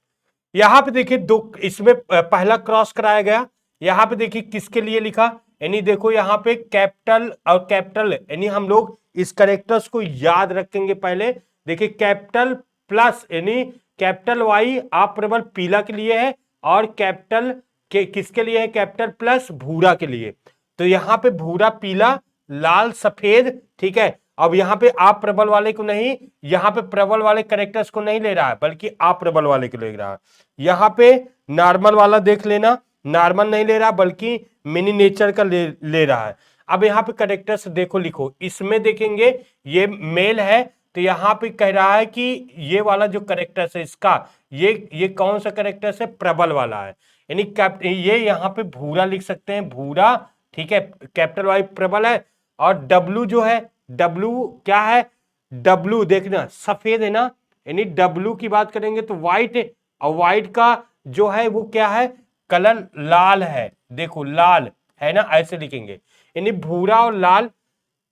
यहां पे देखिए दो, इसमें पहला क्रॉस कराया गया, यहां पे देखिए किसके लिए लिखा, यानी देखो यहां पे कैपिटल और कैपिटल, यानी हम लोग इस करेक्टर्स को याद रखेंगे। पहले देखिए कैपिटल प्लस, यानी कैपिटल वाई आप प्रबल पीला के लिए है, और कैपिटल के किसके लिए है, कैपिटल प्लस भूरा के लिए। तो यहां पे भूरा, पीला, लाल, सफेद, ठीक है। अब यहां पे आप प्रबल वाले को नहीं, यहां पे प्रबल वाले करेक्टर्स को नहीं ले रहा है, बल्कि आप प्रबल वाले को ले रहा है। यहां पे नॉर्मल वाला देख लेना, नॉर्मल नहीं ले रहा बल्कि मिनीनेचर का ले रहा है। अब यहाँ पे करेक्टर्स देखो, लिखो, इसमें देखेंगे ये मेल है, तो यहाँ पे कह रहा है कि ये वाला जो करेक्टर्स है इसका, ये कौन सा करेक्टर्स है, प्रबल वाला है, यानी ये यहाँ पे भूरा लिख सकते हैं, भूरा, ठीक है, कैपिटल वाई प्रबल है। और डब्लू जो है, डब्लू क्या है, डब्लू देखना सफेद है ना, यानी डब्लू की बात करेंगे तो व्हाइट है, और व्हाइट का जो है वो क्या है, कलर लाल है, देखो लाल है ना, ऐसे लिखेंगे, यानी भूरा और लाल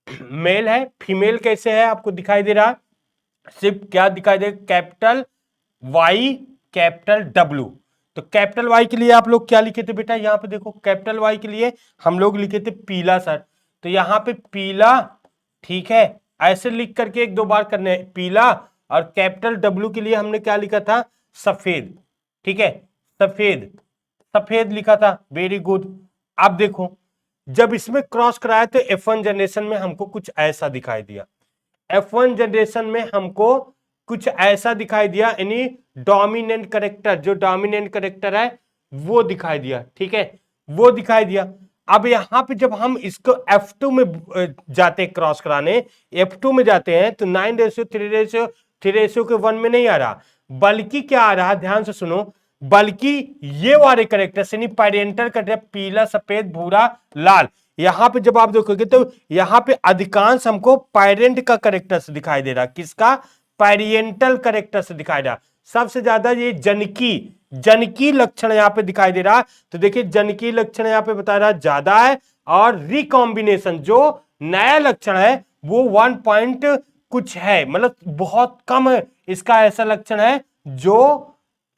मेल है। फीमेल कैसे है आपको दिखाई दे रहा, सिर्फ क्या दिखाई दे, कैपिटल वाई कैपिटल डब्लू। तो कैपिटल वाई के लिए आप लोग क्या लिखे थे बेटा, यहां पे देखो कैपिटल वाई के लिए हम लोग लिखे थे पीला सर, तो यहां पे पीला, ठीक है, ऐसे लिख करके एक दो बार करने, पीला। और कैपिटल डब्लू के लिए हमने क्या लिखा था, सफेद, ठीक है, सफेद, सफेद लिखा था, वेरी गुड। अब देखो जब इसमें क्रॉस कराया तो F1 जनरेशन में हमको कुछ ऐसा दिखाई दिया, F1 जनरेशन में हमको कुछ ऐसा दिखाई दिया, यानी डोमिनेंट करेक्टर, जो डोमिनेंट करेक्टर है वो दिखाई दिया, ठीक है, वो दिखाई दिया। अब यहां पे जब हम इसको F2 में जाते क्रॉस कराने, F2 में जाते हैं तो 9:3:3 के 1 में नहीं आ रहा, बल्कि क्या आ रहा, ध्यान से सुनो, बल्कि ये वाले करेक्टर्स, यानी पैरेंटल करेक्टर, पीला, सफेद, भूरा, लाल, यहां पे जब आप देखोगे तो यहां पे अधिकांश हमको पैरेंट का करेक्टर्स दिखाई दे रहा, किसका, पैरिएंटल करेक्टर्स दिखाई दे रहा, सबसे ज्यादा ये जनकी, जनकी लक्षण यहां पे दिखाई दे रहा। तो देखिए जनकी लक्षण यहां पे बता रहा ज्यादा है, और रिकॉम्बिनेशन जो नया लक्षण है वो 1 पॉइंट कुछ है, मतलब बहुत कम है इसका ऐसा लक्षण है जो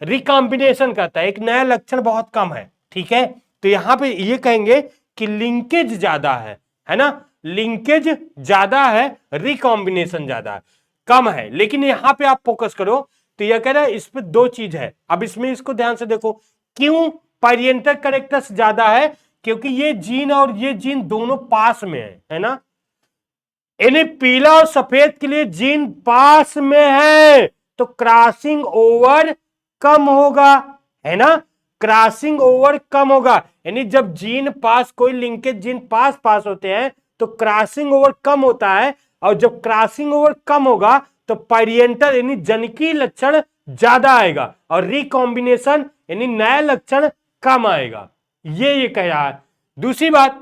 रिकॉम्बिनेशन करता है, एक नया लक्षण बहुत कम है, ठीक है। तो यहां पे ये कहेंगे कि लिंकेज ज्यादा है ना, लिंकेज ज्यादा है, रिकॉम्बिनेशन ज्यादा है, कम है। लेकिन यहां पे आप फोकस करो तो यह कह रहा है इस पे दो चीज है। अब इसमें इसको ध्यान से देखो, क्यों पैरिएंटल करेक्टर्स ज्यादा है, क्योंकि ये जीन और ये जीन दोनों पास में है ना, यानी पीला और सफेद के लिए जीन पास में है, तो क्रॉसिंग ओवर कम होगा, है ना, क्रॉसिंग ओवर कम होगा, यानी जब जीन पास, कोई लिंकेज जीन पास पास होते हैं तो क्रॉसिंग ओवर कम होता है, और जब क्रॉसिंग ओवर कम होगा तो पैरिएंटल यानी जनकी लक्षण ज्यादा आएगा, और रिकॉम्बिनेशन यानी नया लक्षण कम आएगा, ये कह रहा है। दूसरी बात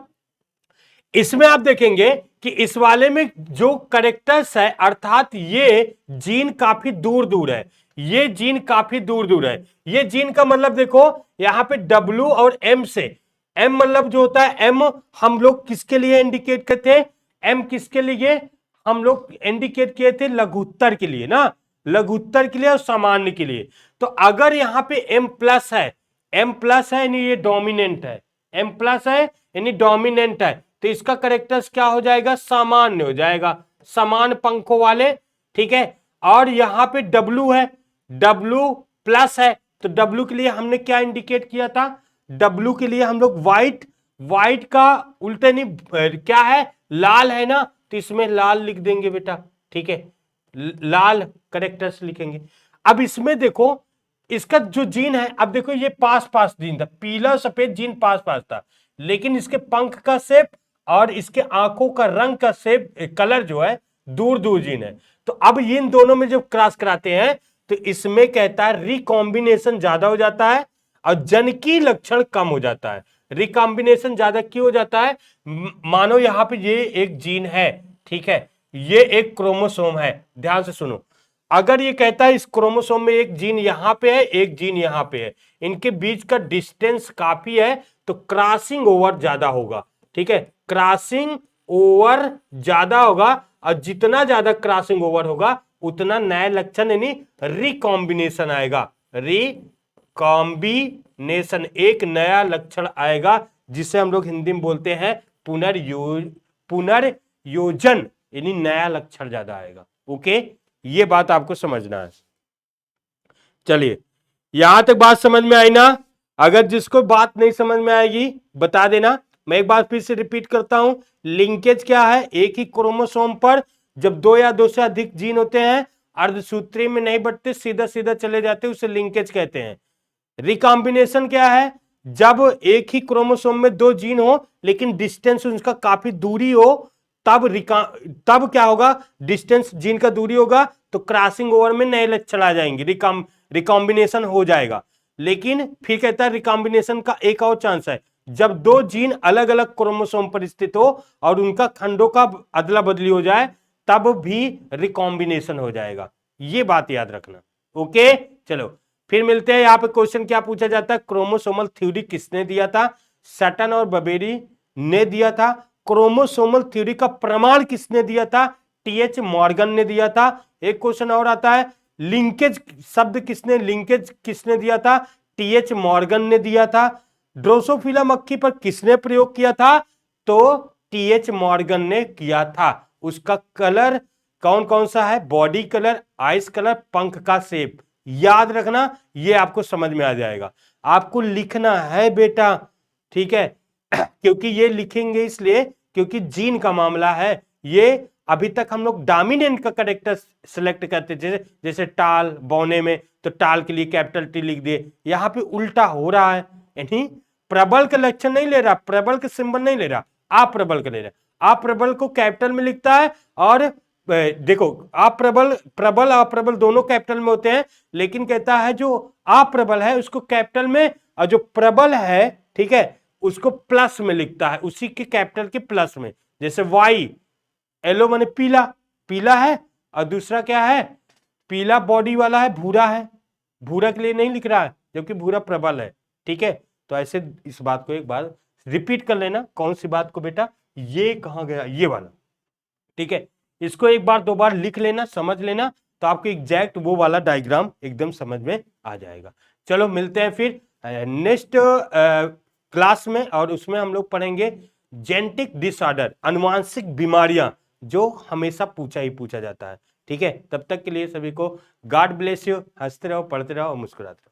इसमें आप देखेंगे कि इस वाले में जो करेक्टर्स है, अर्थात ये जीन काफी दूर दूर है, ये जीन काफी दूर दूर है, ये जीन का मतलब देखो यहां पे W और M से, M मतलब जो होता है, M हम लोग किसके लिए इंडिकेट करते हैं, M किसके लिए हम लोग इंडिकेट किए थे, लघुत्तर के लिए ना, लघुत्तर के लिए और सामान्य के लिए। तो अगर यहां पे M प्लस है, M प्लस है यानी ये डोमिनेंट है, M प्लस है यानी डोमिनेंट है, तो इसका करेक्टर्स क्या हो जाएगा, सामान्य हो जाएगा, समान पंखों वाले, ठीक है। और यहां पे W है, W प्लस है, तो W के लिए हमने क्या इंडिकेट किया था, W के लिए हम लोग व्हाइट, व्हाइट का उल्टे नहीं क्या है, लाल है ना, तो इसमें लाल लिख देंगे बेटा, ठीक है, लाल करेक्टर्स लिखेंगे। अब इसमें देखो इसका जो जीन है, अब देखो ये पास पास जीन था, पीला सफेद जीन पास पास था, लेकिन इसके पंख का शेप और इसके आंखों का रंग का शेप, कलर जो है दूर दूर जीन है। तो अब इन दोनों में जब क्रॉस कराते हैं तो इसमें कहता है रिकॉम्बिनेशन ज्यादा हो जाता है और जनकी लक्षण कम हो जाता है। रिकॉम्बिनेशन ज्यादा क्यों हो जाता है? मानो यहां पे ये एक जीन है, ठीक है, ये एक क्रोमोसोम है, ध्यान से सुनो। अगर ये कहता है इस क्रोमोसोम में एक जीन यहां पे है, एक जीन यहां पे है, इनके बीच का डिस्टेंस काफी है, तो क्रॉसिंग ओवर ज्यादा होगा, ठीक है, क्रॉसिंग ओवर ज्यादा होगा, और जितना ज्यादा क्रॉसिंग ओवर होगा उतना नया लक्षण यानी रिकॉम्बिनेशन आएगा। रिकॉम्बिनेशन एक नया लक्षण आएगा जिसे हम लोग हिंदी में बोलते हैं पुनर्योजन, यानी नया लक्षण ज्यादा आएगा। ओके, ये बात आपको समझना है। चलिए, यहां तक बात समझ में आई ना? अगर जिसको बात नहीं समझ में आएगी बता देना। मैं एक बार फिर से रिपीट करता हूं, लिंकेज क्या है? एक ही क्रोमोसोम पर जब दो या दो से अधिक जीन होते हैं, अर्धसूत्री में नहीं बढ़ते, सीधा सीधा चले जाते, उसे लिंकेज कहते हैं। रिकॉम्बिनेशन क्या है? जब एक ही क्रोमोसोम में दो जीन हो लेकिन डिस्टेंस उनका काफी दूरी हो, तब क्या होगा? डिस्टेंस जीन का दूरी होगा तो क्रॉसिंग ओवर में नए लक्षण आ जाएंगे, रिकॉम्बिनेशन हो जाएगा। लेकिन फिर कहता है रिकॉम्बिनेशन का एक और चांस है, जब दो जीन अलग अलग क्रोमोसोम पर स्थित हो और उनका खंडों का अदला बदली हो जाए, तब भी रिकॉम्बिनेशन हो जाएगा। ये बात याद रखना। ओके, चलो फिर मिलते हैं। यहां पे क्वेश्चन क्या पूछा जाता है? क्रोमोसोमल थ्योरी किसने दिया था? सटन और बबेरी ने दिया था। क्रोमोसोमल थ्योरी का प्रमाण किसने दिया था? टीएच मॉर्गन ने दिया था। एक क्वेश्चन और आता है, लिंकेज शब्द किसने, लिंकेज किसने दिया था? टीएच मॉर्गन ने दिया था। ड्रोसोफिला मक्खी पर किसने प्रयोग किया था? तो टीएच मॉर्गन ने किया था। उसका कलर कौन कौन सा है? बॉडी कलर, आइस कलर, पंख का शेप। याद रखना, ये आपको समझ में आ जाएगा। आपको लिखना है बेटा, ठीक है, क्योंकि ये लिखेंगे इसलिए क्योंकि जीन का मामला है। ये अभी तक हम लोग डोमिनेंट का कैरेक्टर सिलेक्ट करते थे, जैसे टाल बौने में, तो टाल के लिए कैपिटल टी लिख दिए। यहां पे उल्टा हो रहा है, यानी प्रबल का लक्षण नहीं ले रहा, प्रबल का सिंबल नहीं ले रहा, अप्रबल का ले रहा। अप्रबल को कैपिटल में लिखता है, और देखो अप्रबल, प्रबल अप्रबल दोनों कैपिटल में होते हैं, लेकिन कहता है जो अप्रबल है उसको कैपिटल में, और जो प्रबल है, ठीक है, उसको प्लस में लिखता है, उसी के कैपिटल के प्लस में। जैसे वाई, येलो माने पीला, पीला है, और दूसरा क्या है? पीला बॉडी वाला है, भूरा है, भूरा के लिए नहीं लिख रहा है, जबकि भूरा प्रबल है, ठीक है। तो ऐसे इस बात को एक बार रिपीट कर लेना। कौन सी बात को बेटा? ये कहां गया, ये वाला, ठीक है। इसको एक बार दो बार लिख लेना, समझ लेना, तो आपको एग्जैक्ट वो वाला डायग्राम एकदम समझ में आ जाएगा। चलो मिलते हैं फिर नेक्स्ट क्लास में, और उसमें हम लोग पढ़ेंगे जेनेटिक डिसऑर्डर, अनुवांशिक बीमारियां, जो हमेशा पूछा ही पूछा जाता है, ठीक है। तब तक के लिए सभी को गॉड ब्लेस यू। हंसते रहो, पढ़ते रहो और मुस्कुराते रहो।